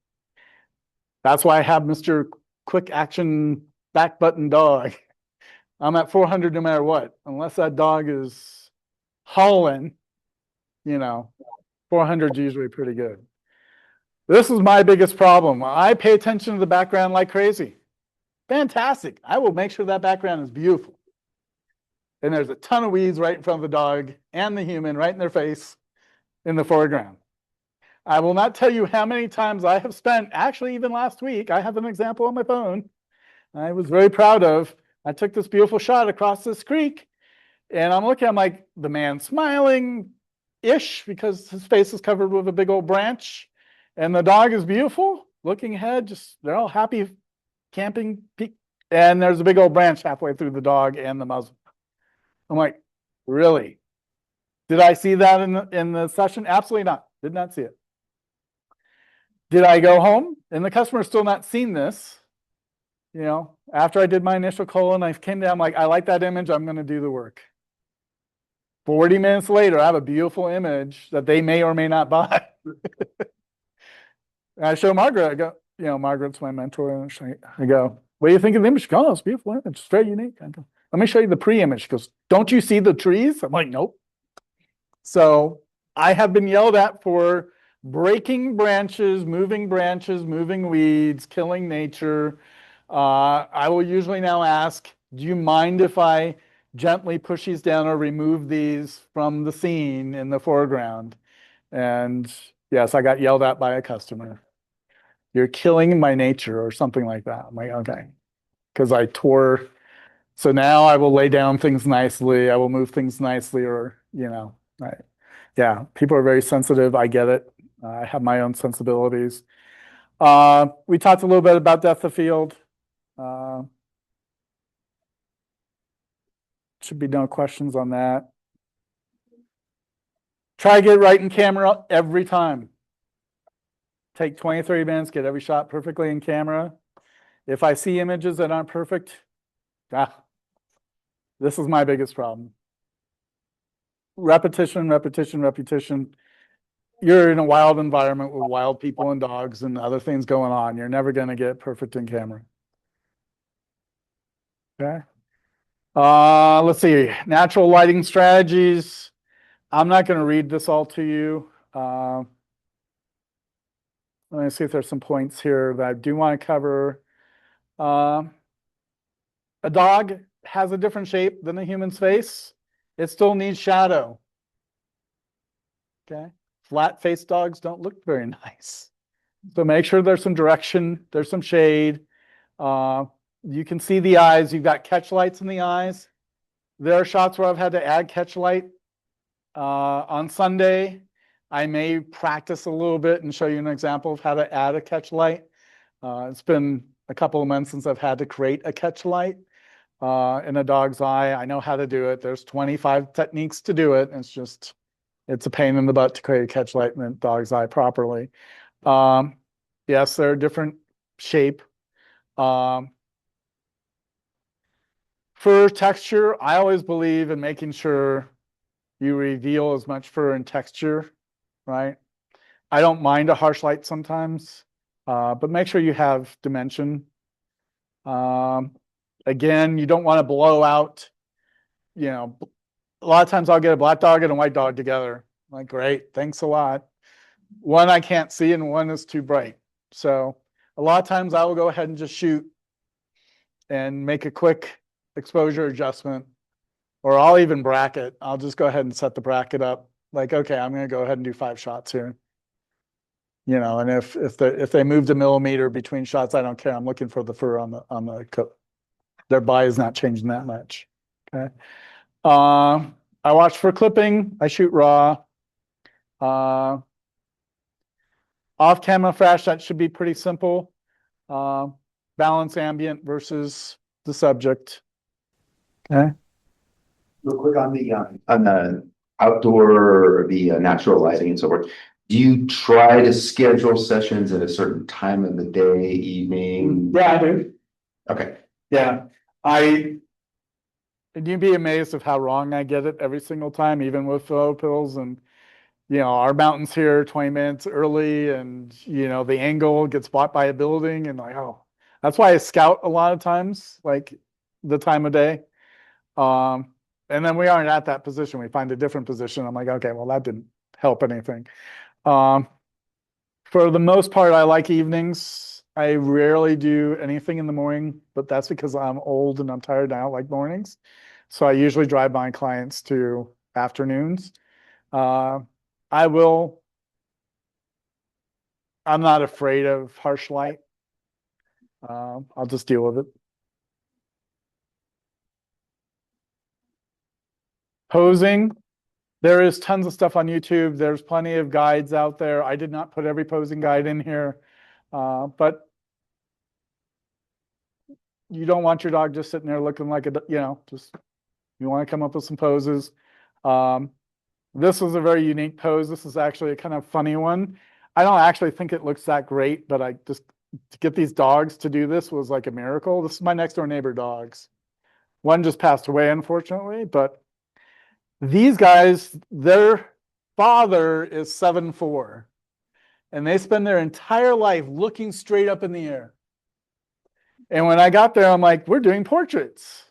That's why I have Mr. Quick Action back button dog. I'm at 400 no matter what, unless that dog is hauling, 400 is usually pretty good. This is my biggest problem. I pay attention to the background like crazy. Fantastic. I will make sure that background is beautiful. And there's a ton of weeds right in front of the dog and the human right in their face in the foreground. I will not tell you how many times I have spent, actually even last week, I have an example on my phone I was very proud of. I took this beautiful shot across this creek, and I'm looking, I'm like, the man smiling-ish because his face is covered with a big old branch, and the dog is beautiful, looking ahead, they're all happy camping, and there's a big old branch halfway through the dog and the muzzle. I'm like, really? Did I see that in the session? Absolutely not. Did not see it. Did I go home? And the customer's still not seen this. You know, after I did my initial colon, I came down like, I like that image, I'm going to do the work. 40 minutes later, I have a beautiful image that they may or may not buy. And I show Margaret, I go, you know, Margaret's my mentor, and I go, what do you think of the image? She goes, oh, it's a beautiful image, it's very unique. I go, let me show you the pre-image. She goes, don't you see the trees? I'm like, nope. So I have been yelled at for breaking branches, moving weeds, killing nature. I will usually now ask, do you mind if I gently push these down or remove these from the scene in the foreground? And yes, I got yelled at by a customer. You're killing my nature or something like that. I'm like, okay. Because I tore. So now I will lay down things nicely. I will move things nicely, or, you know, yeah, people are very sensitive. I get it. I have my own sensibilities. We talked a little bit about depth of field. Should be no questions on that. Try to get it right in camera every time. Take 20, 30 minutes, get every shot perfectly in camera. If I see images that aren't perfect, this is my biggest problem. Repetition. You're in a wild environment with wild people and dogs and other things going on. You're never going to get perfect in camera. Okay. Let's see. Natural lighting strategies. I'm not going to read this all to you. Let me see if there's some points here that I do want to cover. A dog has a different shape than a human's face. It still needs shadow. Okay. Flat-faced dogs don't look very nice. So make sure there's some direction, there's some shade. You can see the eyes. You've got catch lights in the eyes. There are shots where I've had to add catch light. On Sunday, I may practice a little bit and show you an example of how to add a catch light. It's been a couple of months since I've had to create a catch light in a dog's eye. I know how to do it. There's 25 techniques to do it. It's a pain in the butt to create a catch light in a dog's eye properly. Yes, they're a different shape. Fur texture, I always believe in making sure you reveal as much fur and texture, right? I don't mind a harsh light sometimes, but make sure you have dimension. Again, you don't want to blow out, you know, a lot of times I'll get a black dog and a white dog together. I'm like, great, thanks a lot. One I can't see and one is too bright. So a lot of times I will go ahead and just shoot and make a quick exposure adjustment, or I'll even bracket. I'll just go ahead and set the bracket up. Like, okay, I'm going to go ahead and do 5 shots here. You know, and if they moved a millimeter between shots, I don't care. I'm looking for the fur on the coat. Their body is not changing that much. Okay. I watch for clipping. I shoot raw. Off camera flash, that should be pretty simple. Balance ambient versus the subject. Okay. Real quick on the outdoor, or the natural lighting and so forth. Do you try to schedule sessions at a certain time of the day, evening? Yeah, I do. Okay. Yeah. And you'd be amazed of how wrong I get it every single time, even with photo pills. And, you know, our mountains here 20 minutes early, and, you know, the angle gets blocked by a building, and like, oh, that's why I scout a lot of times, like the time of day. And then we aren't at that position. We find a different position. I'm like, okay, well, that didn't help anything. For the most part, I like evenings. I rarely do anything in the morning, but that's because I'm old and I'm tired. I don't like mornings. So I usually drive my clients to afternoons. I'm not afraid of harsh light. I'll just deal with it. Posing. There is tons of stuff on YouTube. There's plenty of guides out there. I did not put every posing guide in here, but you don't want your dog just sitting there looking like you want to come up with some poses. This was a very unique pose. This is actually a kind of funny one. I don't actually think it looks that great, but I just, to get these dogs to do this was like a miracle. This is my next door neighbor dogs. One just passed away, unfortunately, but these guys, their father is 7'4", and they spend their entire life looking straight up in the air. And when I got there, I'm like, we're doing portraits.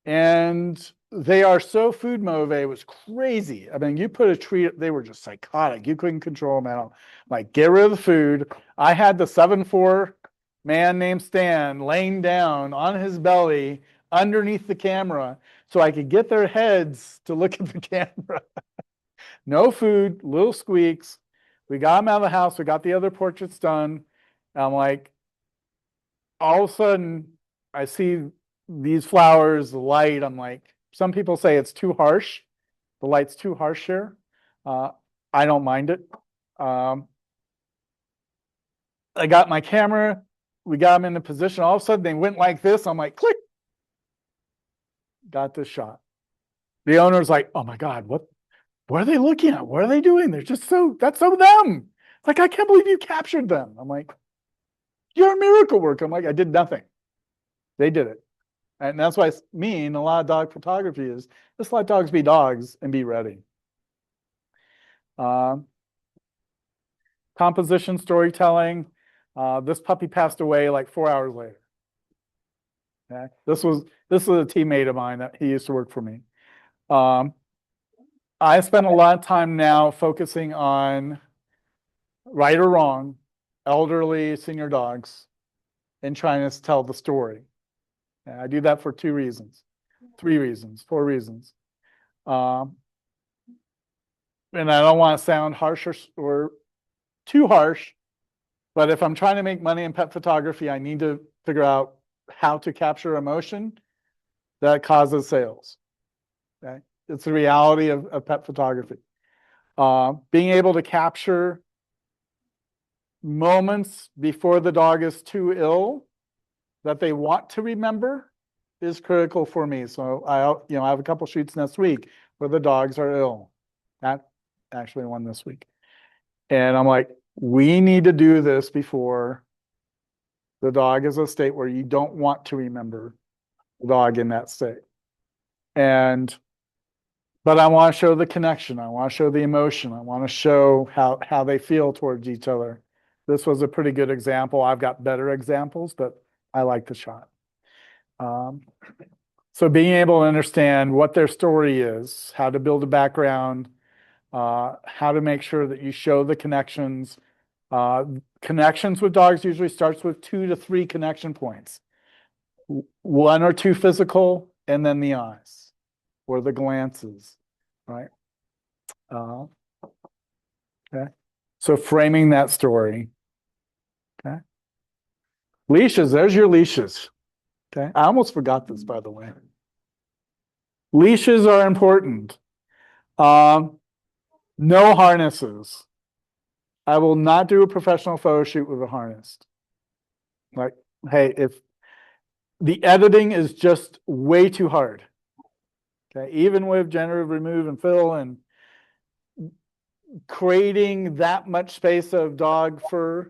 And they are so food mauve, it was crazy. I mean, you put a treat, they were just psychotic. You couldn't control them at all. Like, get rid of the food. I had the 7'4" man named Stan laying down on his belly underneath the camera so I could get their heads to look at the camera. No food, little squeaks. We got them out of the house. We got the other portraits done. And I'm like, all of a sudden, I see these flowers, the light. I'm like, some people say it's too harsh. The light's too harsh here. I don't mind it. I got my camera. We got them in the position. All of a sudden, they went like this. I'm like, click. Got this shot. The owner's like, oh my God, what are they looking at? What are they doing? They're just that's so them. Like, I can't believe you captured them. I'm like, you're a miracle worker. I'm like, I did nothing. They did it. And that's why I mean a lot of dog photography is just let dogs be dogs and be ready. Composition, storytelling. This puppy passed away like 4 hours later. Okay. This was a teammate of mine that he used to work for me. I spend a lot of time now focusing on right or wrong, elderly senior dogs, and trying to tell the story. And I do that for 2 reasons, 3 reasons, 4 reasons. And I don't want to sound harsh or too harsh, but if I'm trying to make money in pet photography, I need to figure out how to capture emotion that causes sales. Okay? It's the reality of pet photography. Being able to capture moments before the dog is too ill that they want to remember is critical for me. So I have a couple shoots next week where the dogs are ill. That actually one this week. And I'm like, we need to do this before the dog is a state where you don't want to remember the dog in that state. But I want to show the connection. I want to show the emotion. I want to show how they feel towards each other. This was a pretty good example. I've got better examples, but I like the shot. So being able to understand what their story is, how to build a background, how to make sure that you show the connections. Connections with dogs usually starts with 2 to 3 connection points. 1 or 2 physical, and then the eyes or the glances, right? Okay. So framing that story. Okay. Leashes, there's your leashes. Okay. I almost forgot this, by the way. Leashes are important. No harnesses. I will not do a professional photo shoot with a harness. Like, hey, if the editing is just way too hard. Okay, even with generative remove and fill and creating that much space of dog fur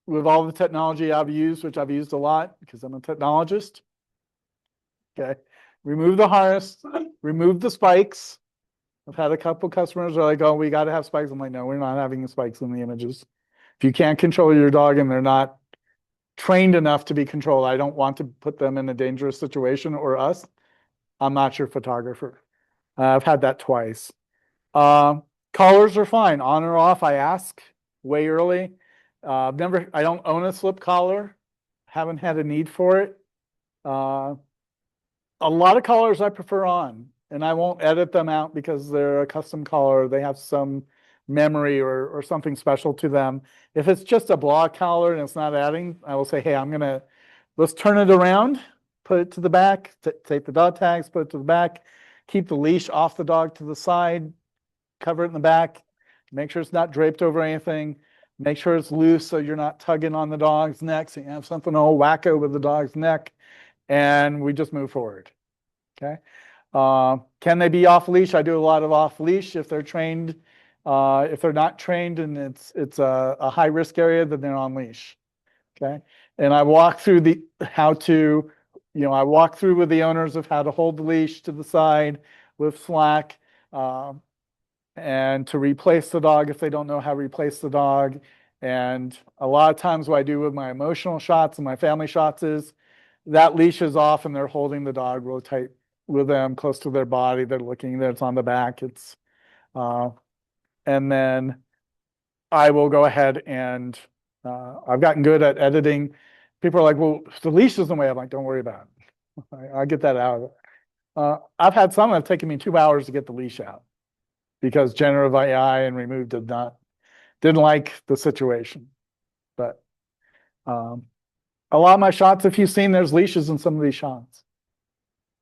with all the technology I've used, which I've used a lot because I'm a technologist. Okay, remove the harness, remove the spikes. I've had a couple customers are like, oh, we got to have spikes. I'm like, no, we're not having the spikes in the images. If you can't control your dog and they're not trained enough to be controlled, I don't want to put them in a dangerous situation or us. I'm not your photographer. I've had that twice. Collars are fine, on or off. I ask way early. I don't own a slip collar. Haven't had a need for it. A lot of collars I prefer on, and I won't edit them out because they're a custom collar. They have some memory or something special to them. If it's just a block collar and it's not adding, I will say, hey, let's turn it around, put it to the back, take the dog tags, put it to the back, keep the leash off the dog to the side, cover it in the back, make sure it's not draped over anything, make sure it's loose so you're not tugging on the dog's neck, so you have something all wacko with the dog's neck, and we just move forward. Okay. Can they be off leash? I do a lot of off leash if they're trained If they're not trained and it's a high risk area, then they're on leash. Okay. And I walk through I walk through with the owners of how to hold the leash to the side with slack, and to replace the dog if they don't know how to replace the dog. And a lot of times what I do with my emotional shots and my family shots is that leash is off and they're holding the dog real tight with them close to their body. They're looking that it's on the back. And then I will go ahead and I've gotten good at editing. People are like, well, if the leash is in the way. I'm like, don't worry about it. I'll get that out of it. I've had some that have taken me 2 hours to get the leash out because generative AI and remove didn't like the situation. But a lot of my shots, if you've seen, there's leashes in some of these shots.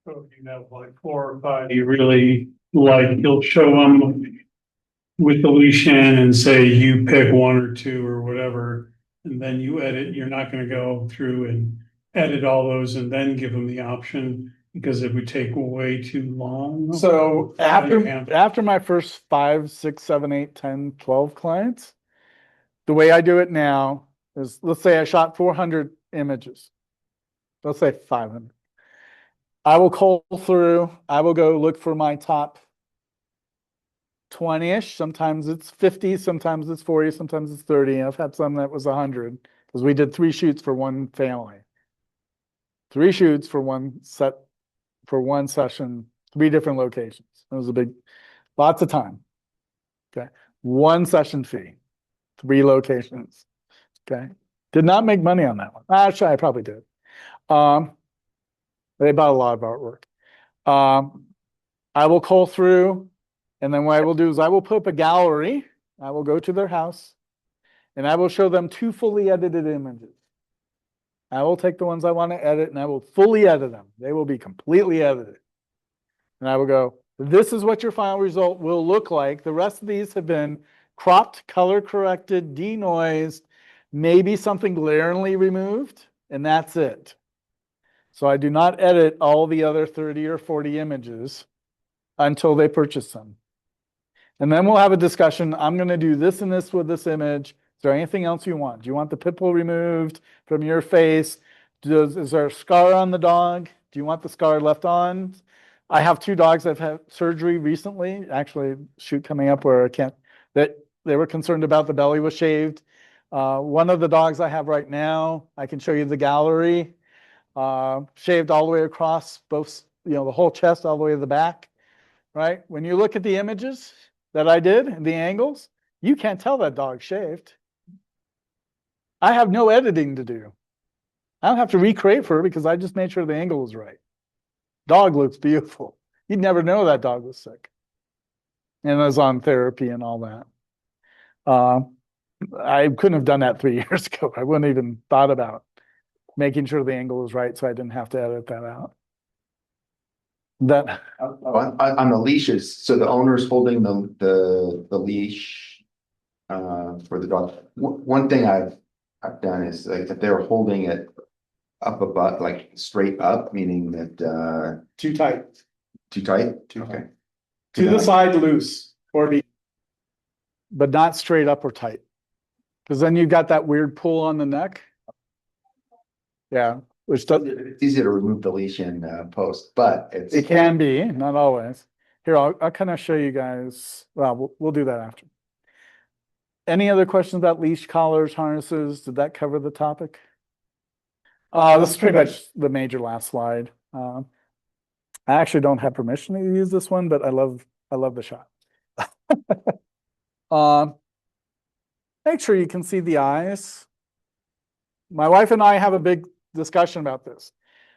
So if you have like 4 or 5 you really like, you'll show them with the leash in and say you pick 1 or 2 or whatever, and then you edit. You're not going to go through and edit all those and then give them the option because it would take way too long. So after my first 5, 6, 7, 8, 10, 12 clients, the way I do it now is, let's say I shot 400 images. Let's say 500. I will cull through. I will go look for my top 20-ish. Sometimes it's 50, sometimes it's 40, sometimes it's 30. I've had some that was 100 because we did 3 shoots for one family. 3 shoots for one set, for one session, 3 different locations. It was lots of time. Okay. 1 session fee, 3 locations. Okay. Did not make money on that one. Actually, I probably did. They bought a lot of artwork. I will cull through, and then what I will do is I will put up a gallery. I will go to their house, and I will show them 2 fully edited images. I will take the ones I want to edit, and I will fully edit them. They will be completely edited. And I will go, this is what your final result will look like. The rest of these have been cropped, color corrected, denoised, maybe something glaringly removed, and that's it. So I do not edit all the other 30 or 40 images until they purchase them. And then we'll have a discussion. I'm going to do this and this with this image. Is there anything else you want? Do you want the pit bull removed from your face? Is there a scar on the dog? Do you want the scar left on? I have 2 dogs that have had surgery recently. Actually, shoot coming up where that they were concerned about the belly was shaved. One of the dogs I have right now, I can show you the gallery, shaved all the way across both, the whole chest all the way to the back, right? When you look at the images that I did and the angles, you can't tell that dog shaved. I have no editing to do. I don't have to recreate for her because I just made sure the angle was right. Dog looks beautiful. You'd never know that dog was sick. And was on therapy and all that. I couldn't have done that 3 years ago. I wouldn't even thought about making sure the angle was right so I didn't have to edit that out. On the leashes, so the owner's holding the leash for the dog. One thing I've done is like if they're holding it up above, like straight up, meaning that Too tight. too tight. Okay. To the side loose but not straight up or tight. Because then you've got that weird pull on the neck. Yeah. Which does, It's easy to remove the leash in post, but it can be, not always. Here, I'll kind of show you guys. Well, we'll do that after. Any other questions about leash, collars, harnesses? Did that cover the topic? This is pretty much the major last slide. I actually don't have permission to use this one, but I love the shot. Make sure you can see the eyes. My wife and I have a big discussion about this.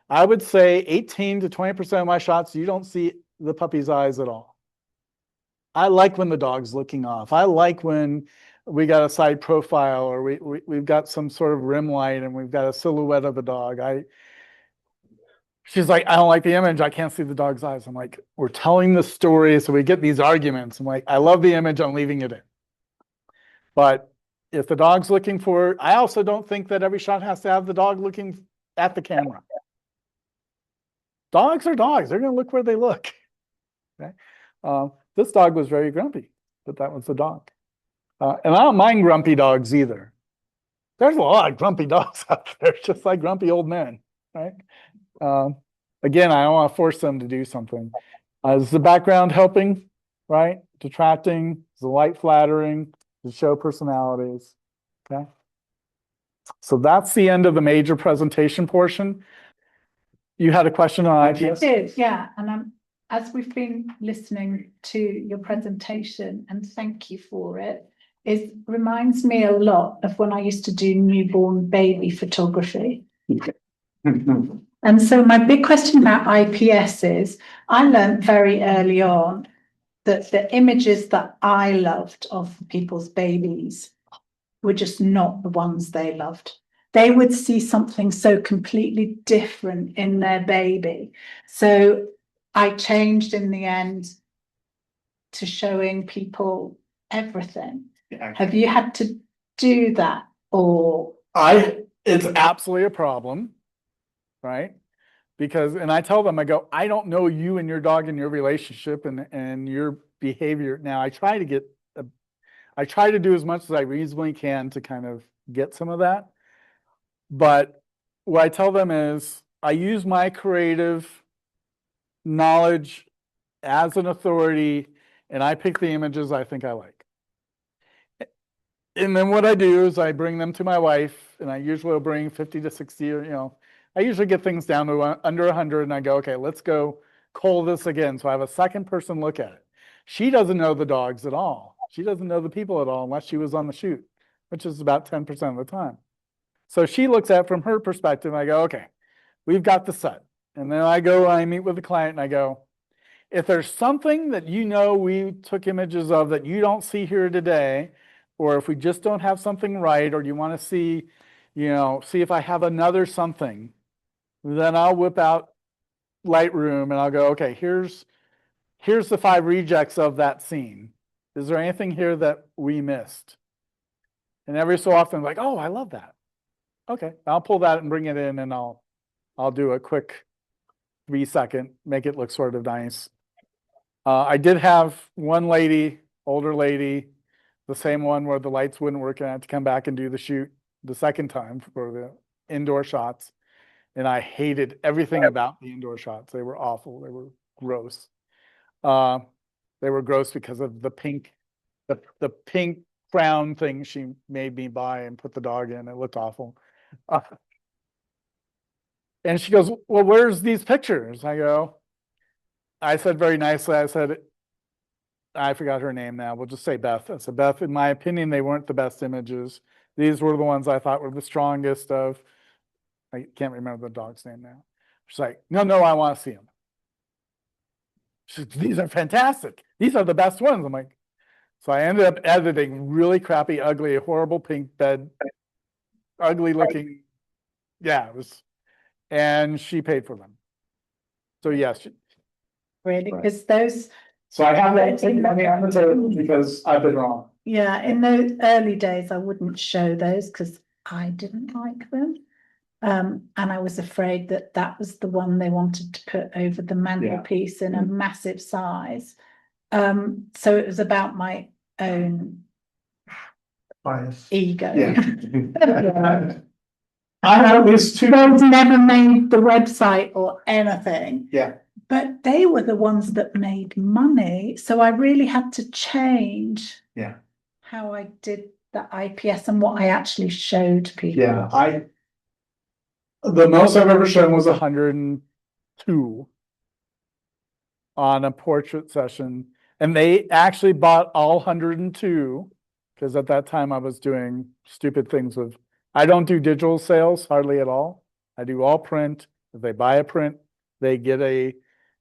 I would say 18 to 20% of my shots, you don't see the puppy's eyes at all. I like when the dog's looking off. I like when we got a side profile or we've got some sort of rim light and we've got a silhouette of a dog. She's like, I don't like the image. I can't see the dog's eyes. I'm like, we're telling the story. So we get these arguments. I'm like, I love the image. I'm leaving it in. But if the dog's looking for, I also don't think that every shot has to have the dog looking at the camera. Dogs are dogs. They're going to look where they look. Okay. This dog was very grumpy. but that was the dog. And I don't mind grumpy dogs either. There's a lot of grumpy dogs out there, just like grumpy old men, right? Again, I don't want to force them to do something. Is the background helping, right? Detracting, is the light flattering, to show personalities, okay? So that's the end of the major presentation portion. You had a question on I IPS? did, yeah, and as we've been listening to your presentation, and thank you for it, it reminds me a lot of when I used to do newborn baby photography. And so my big question about IPS is, I learned very early on that the images that I loved of people's babies were just not the ones they loved. They would see something so completely different in their baby. So I changed in the end to showing people everything. Have you had to do that, or? It's absolutely a problem, right? Because, and I tell them, I go, I don't know you and your dog and your relationship and your behavior. Now I try to do as much as I reasonably can to kind of get some of that. But what I tell them is I use my creative knowledge as an authority, and I pick the images I think I like. And then what I do is I bring them to my wife, and I usually will bring 50 to 60, or, I usually get things down to under 100, and I go, okay, let's go cull this again. So I have a second person look at it. She doesn't know the dogs at all. She doesn't know the people at all unless she was on the shoot, which is about 10% of the time. So she looks at it from her perspective, and I go, okay, we've got the set. And then I meet with the client, and I go, if there's something that we took images of that you don't see here today, or if we just don't have something right, or you want to see, see if I have another something, then I'll whip out Lightroom and I'll go, okay, here's the 5 rejects of that scene. Is there anything here that we missed? And every so often, like, oh, I love that. Okay, I'll pull that and bring it in, and I'll do a quick 3-second, make it look sort of nice. I did have one lady, older lady, the same one where the lights wouldn't work, and I had to come back and do the shoot the second time for the indoor shots. And I hated everything about the indoor shots. They were awful. They were gross. They were gross because of the pink crown thing she made me buy and put the dog in. It looked awful. And she goes, well, where's these pictures? I said very nicely, I forgot her name now. We'll just say Beth. I said, Beth, in my opinion, they weren't the best images. These were the ones I thought were the strongest of. I can't remember the dog's name now. She's like, no, I want to see them. She said, these are fantastic. These are the best ones. I'm like, so I ended up editing really crappy, ugly, horrible pink bed, ugly looking. Yeah, it was, and she paid for them. So yes. Really, because those, So I have to take money on the table because I've been wrong. yeah, in those early days, I wouldn't show those because I didn't like them. And I was afraid that was the one they wanted to put over the mantelpiece in a massive size. So it was about my own Bias. ego. Yeah. I have at least 2. Those never made the website or anything. Yeah. But they were the ones that made money. So I really had to change how I did the IPS and what I actually showed people. Yeah, the most I've ever shown was 102 on a portrait session. And they actually bought all 102 because at that time I was doing stupid things with, I don't do digital sales hardly at all. I do all print. If they buy a print, they get a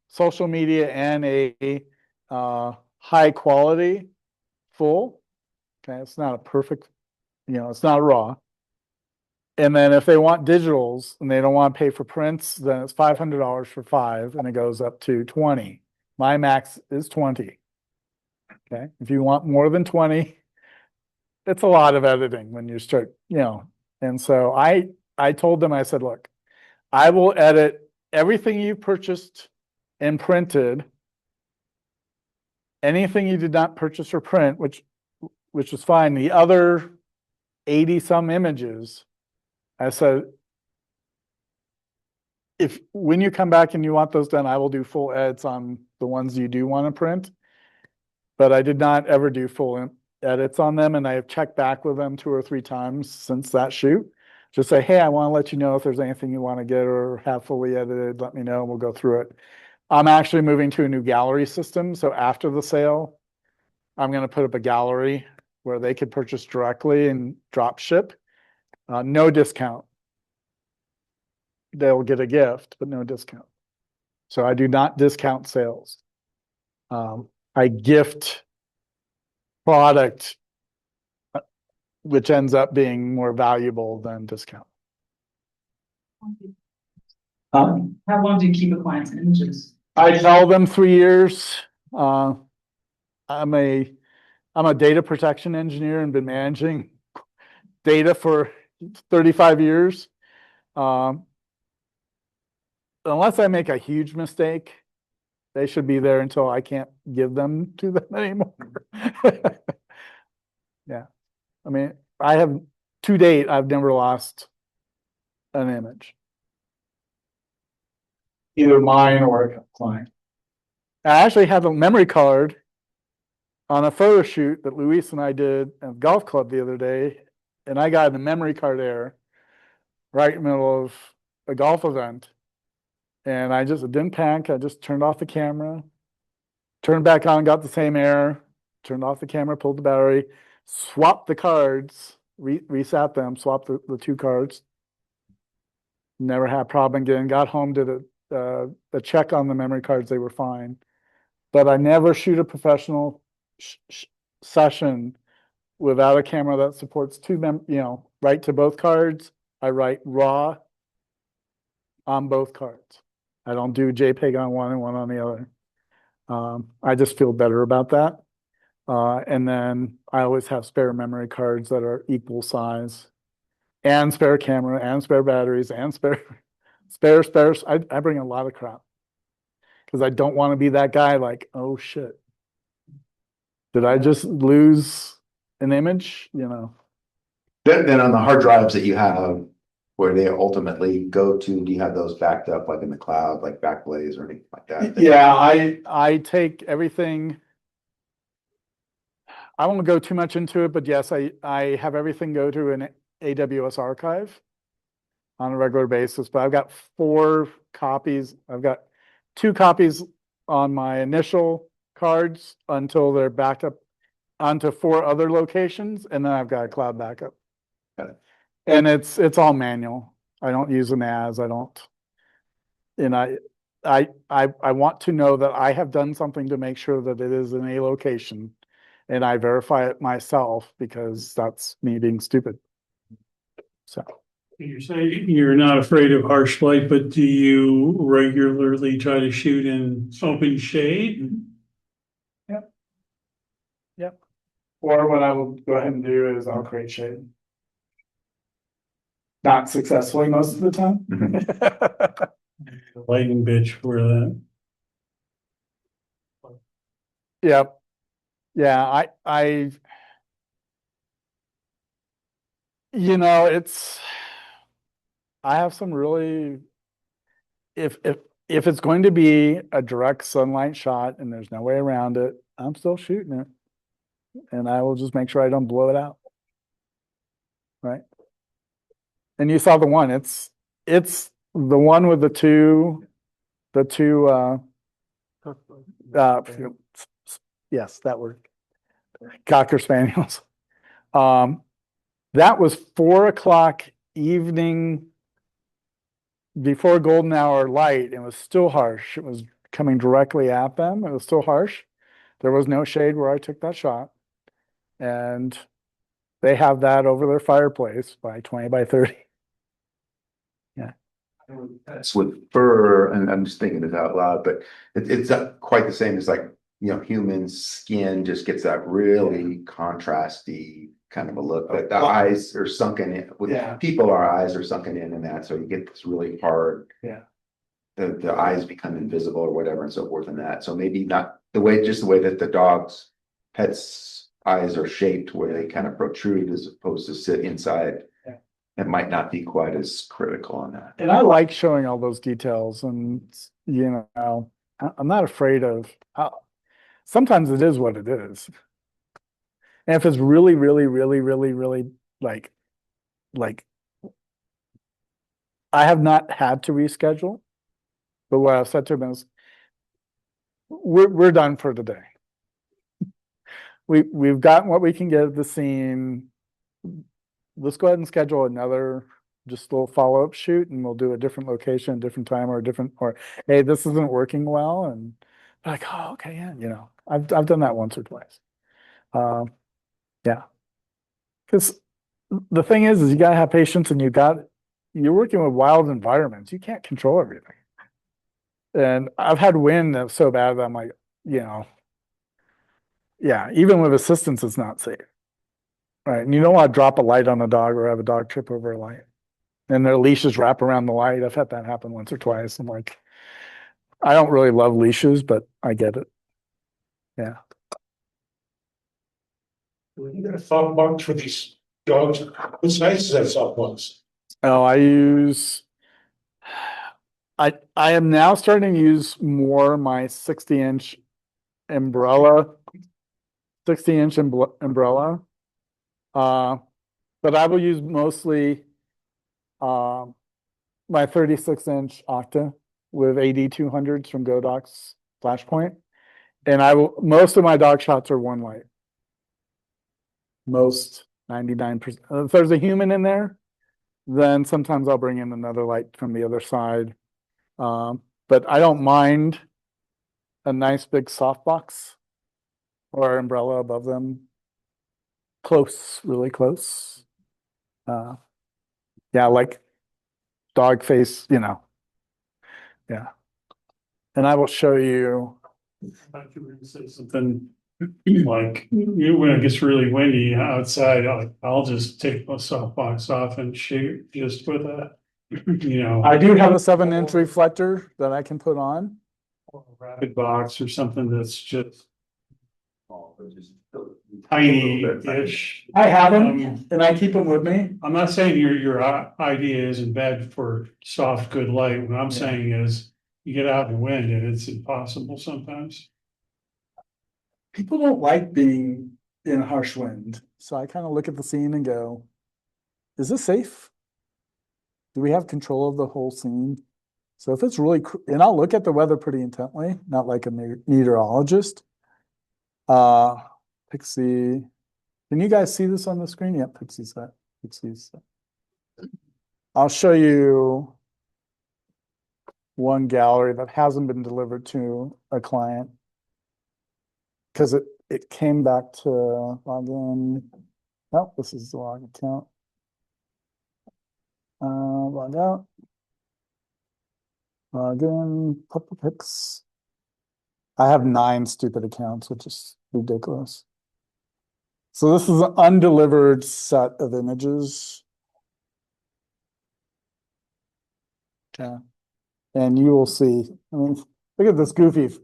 social media and a high quality full. Okay, it's not a perfect, it's not raw. And then if they want digitals and they don't want to pay for prints, then it's $500 for 5 and it goes up to 20. My max is 20. Okay, if you want more than 20, it's a lot of editing when you start, And so I told them, I said, look, I will edit everything you purchased and printed, anything you did not purchase or print, which was fine. The other 80 some images, I said, when you come back and you want those done, I will do full edits on the ones you do want to print. But I did not ever do full edits on them, and I have checked back with them 2 or 3 times since that shoot. Just say, hey, I want to let you know if there's anything you want to get or have fully edited, let me know, and we'll go through it. I'm actually moving to a new gallery system, so after the sale, I'm going to put up a gallery where they could purchase directly and drop ship. No discount. They'll get a gift, but no discount. So I do not discount sales. I gift product, which ends up being more valuable than discount. How long do you keep a client's images? I tell them 3 years. I'm a data protection engineer and been managing data for 35 years. Unless I make a huge mistake, they should be there until I can't give them to them anymore. Yeah. I mean, to date, I've never lost an image. Either mine or a client. I actually have a memory card on a photo shoot that Luis and I did at a golf club the other day, and I got a memory card error right in the middle of a golf event. And I didn't panic. I just turned off the camera, turned back on, got the same error, turned off the camera, pulled the battery, swapped the cards, reset them, swapped the 2 cards. Never had a problem again. Got home, did a check on the memory cards. They were fine. But I never shoot a professional session without a camera that supports 2 write to both cards. I write RAW on both cards. I don't do JPEG on one and one on the other. I just feel better about that. And then I always have spare memory cards that are equal size, and spare camera, and spare batteries, and spares. I bring a lot of crap because I don't want to be that guy like, oh shit, did I just lose an image? Then on the hard drives that you have, where they ultimately go to, do you have those backed up like in the cloud, like Backblaze or anything like that? Yeah, I take everything. I won't go too much into it, but yes, I have everything go to an AWS archive on a regular basis. But I've got 4 copies. I've got 2 copies on my initial cards until they're backed up onto 4 other locations, and then I've got a cloud backup. Got it. And it's all manual. I don't use them as I don't. And I want to know that I have done something to make sure that it is in a location, and I verify it myself because that's me being stupid. So You're saying you're not afraid of harsh light, but do you regularly try to shoot in open shade? Yep. Or what I will go ahead and do is I'll create shade. Not successfully most of the time. Lighting bitch for that. Yep. Yeah, I I have some really, if it's going to be a direct sunlight shot and there's no way around it, I'm still shooting it. And I will just make sure I don't blow it out. Right. And you saw the one, it's the one with the two yes, that word, Cocker Spaniels. That was 4 o'clock evening before golden hour light. It was still harsh. It was coming directly at them. It was still harsh. There was no shade where I took that shot. And they have that over their fireplace by 20 by 30. Yeah. That's with fur, and I'm just thinking it out loud, but it's not quite the same as like, human skin just gets that really contrasty kind of a look, that the eyes are sunken in. With people, our eyes are sunken in that, so you get this really hard. Yeah. The eyes become invisible or whatever and so forth in that. So maybe not just the way that the dog's pet's eyes are shaped, where they kind of protrude as opposed to sit inside. Yeah. It might not be quite as critical on that. And I like showing all those details and, you know, I'm not afraid of, sometimes it is what it is. And if it's really, really, really, really, really like, I have not had to reschedule, but what I've said to them is, we're done for the day. We've gotten what we can get at the scene. Let's go ahead and schedule another just little follow-up shoot, and we'll do a different location, different time, or hey, this isn't working well, and like, oh, okay, yeah, you know, I've done that once or twice. Yeah, because the thing is you gotta have patience, and you're working with wild environments. You can't control everything. And I've had wind that's so bad that I'm like, you know, yeah, even with assistance, it's not safe. Right. And you don't want to drop a light on a dog or have a dog trip over a light. And their leashes wrap around the light. I've had that happen once or twice. I'm like, I don't really love leashes, but I get it. Yeah. When you got a soft box for these dogs, what's nice is that soft box. Oh, I am now starting to use more my 60-inch umbrella. 60-inch umbrella. But I will use mostly my 36-inch Octa with AD 200s from Godoc's Flashpoint. And most of my dog shots are one light. Most 99%. If there's a human in there, then sometimes I'll bring in another light from the other side. But I don't mind a nice big softbox or umbrella above them. Close, really close. Yeah, like dog face, you know. Yeah. And I will show you. I thought you were gonna say something like, when it gets really windy outside, I'll just take my softbox off and shoot just with a, you know. I do have a 7-inch reflector that I can put on. A rapid box or something that's just tiny-ish. I have them and I keep them with me. I'm not saying your idea isn't bad for soft, good light. What I'm saying is you get out in the wind and it's impossible sometimes. People don't like being in harsh wind. So I kind of look at the scene and go, is this safe? Do we have control of the whole scene? So if it's really, and I'll look at the weather pretty intently, not like a meteorologist. Pixie, can you guys see this on the screen? Yep, Pixie's that. Pixie's that. I'll show you one gallery that hasn't been delivered to a client because it came back to login. Oh, this is the log account. Log out. Log in, Purple Pix. I have 9 stupid accounts, which is ridiculous. So this is an undelivered set of images. Yeah. And you will see, I mean, look at this goofy.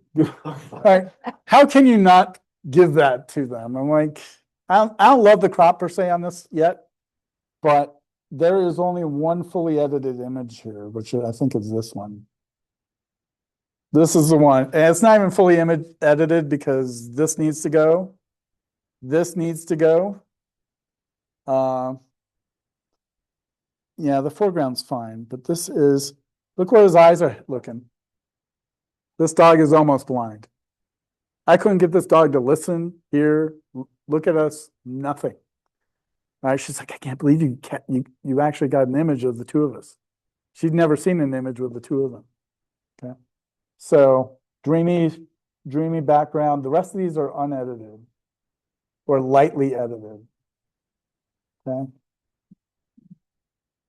Right? How can you not give that to them? I'm like, I don't love the crop per se on this yet, but there is only one fully edited image here, which I think is this one. This is the one, and it's not even fully edited because this needs to go. This needs to go. Yeah, the foreground's fine, but this is, look where his eyes are looking. This dog is almost blind. I couldn't get this dog to listen, hear, look at us, nothing. Right? She's like, I can't believe you actually got an image of the two of us. She'd never seen an image with the two of them. Okay. So dreamy background. The rest of these are unedited or lightly edited. Okay.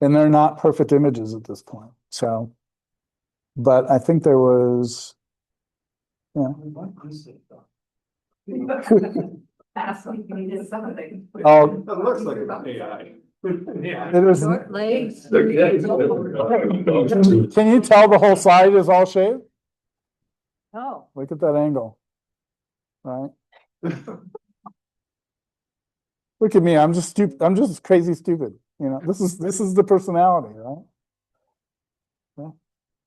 And they're not perfect images at this point. So, but I think there was, yeah. Oh, It looks like an AI. it was. Short legs. Can you tell the whole side is all shaved? Oh, Look at that angle. right? Look at me, I'm just stupid, I'm just crazy stupid, you know, this is the personality, right? Yeah.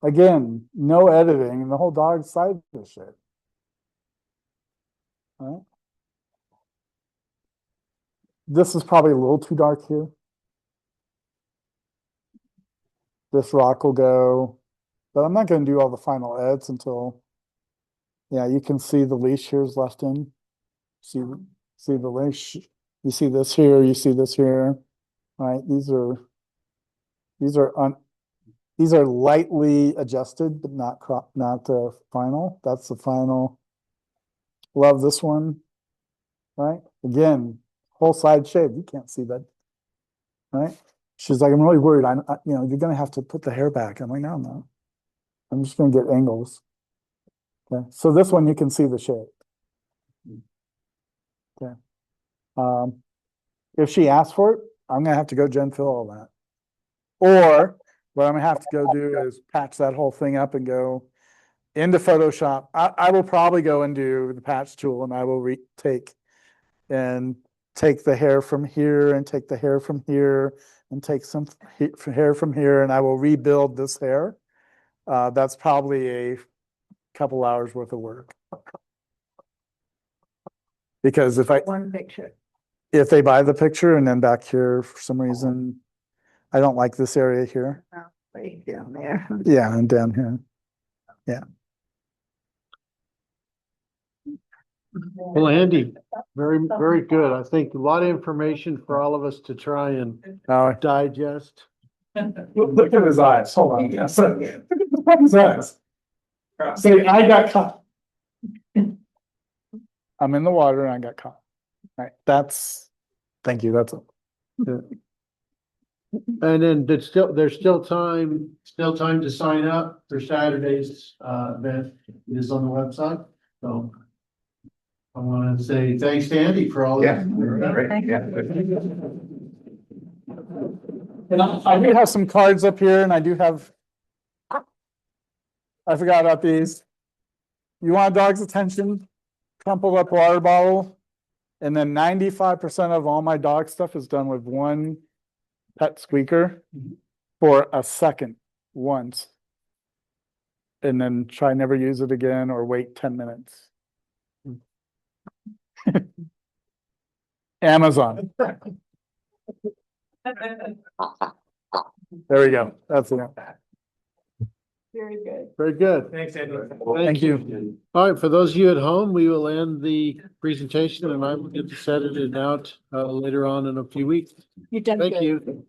Again, no editing and the whole dog side of this shit. Right? This is probably a little too dark here. This rock will go, but I'm not gonna do all the final edits until, yeah, you can see the leash here is left in. See the leash, you see this here, you see this here, right? These are lightly adjusted, but not final. That's the final. Love this one, right? Again, whole side shave. You can't see that, right? She's like, I'm really worried. You know, you're gonna have to put the hair back. I'm like, no, I'm not. I'm just gonna get angles. Okay, so this one you can see the shape. Okay. If she asks for it, I'm gonna have to go gen fill all that. Or what I'm gonna have to go do is patch that whole thing up and go into Photoshop. I will probably go and do the patch tool and I will take the hair from here and take the hair from here and take some hair from here and I will rebuild this hair. That's probably a couple hours worth of work. Because One picture. if they buy the picture and then back here for some reason, I don't like this area here. Right down there. Yeah, and down here. Well, Andy, very good. I think a lot of information for all of us to try and digest. Look at his eyes. Hold on. Yeah, so, look at his eyes. Say, I got caught. I'm in the water and I got caught. Right. Thank you. That's it. And then there's still time to sign up for Saturday's event. It is on the website. So I want to say thanks to Andy for all Yeah. that. Great. Yeah. And I do have some cards up here and I forgot about these. You want a dog's attention? Crumpled up water bottle. And then 95% of all my dog stuff is done with one pet squeaker for a second once. And then try never use it again or wait 10 minutes. Amazon. There we go. That's it. Very good. Very good. Thanks, Andy. Thank you. All right, for those of you at home, we will end the presentation and I will get to set it out later on in a few weeks. You've done Thank good. you.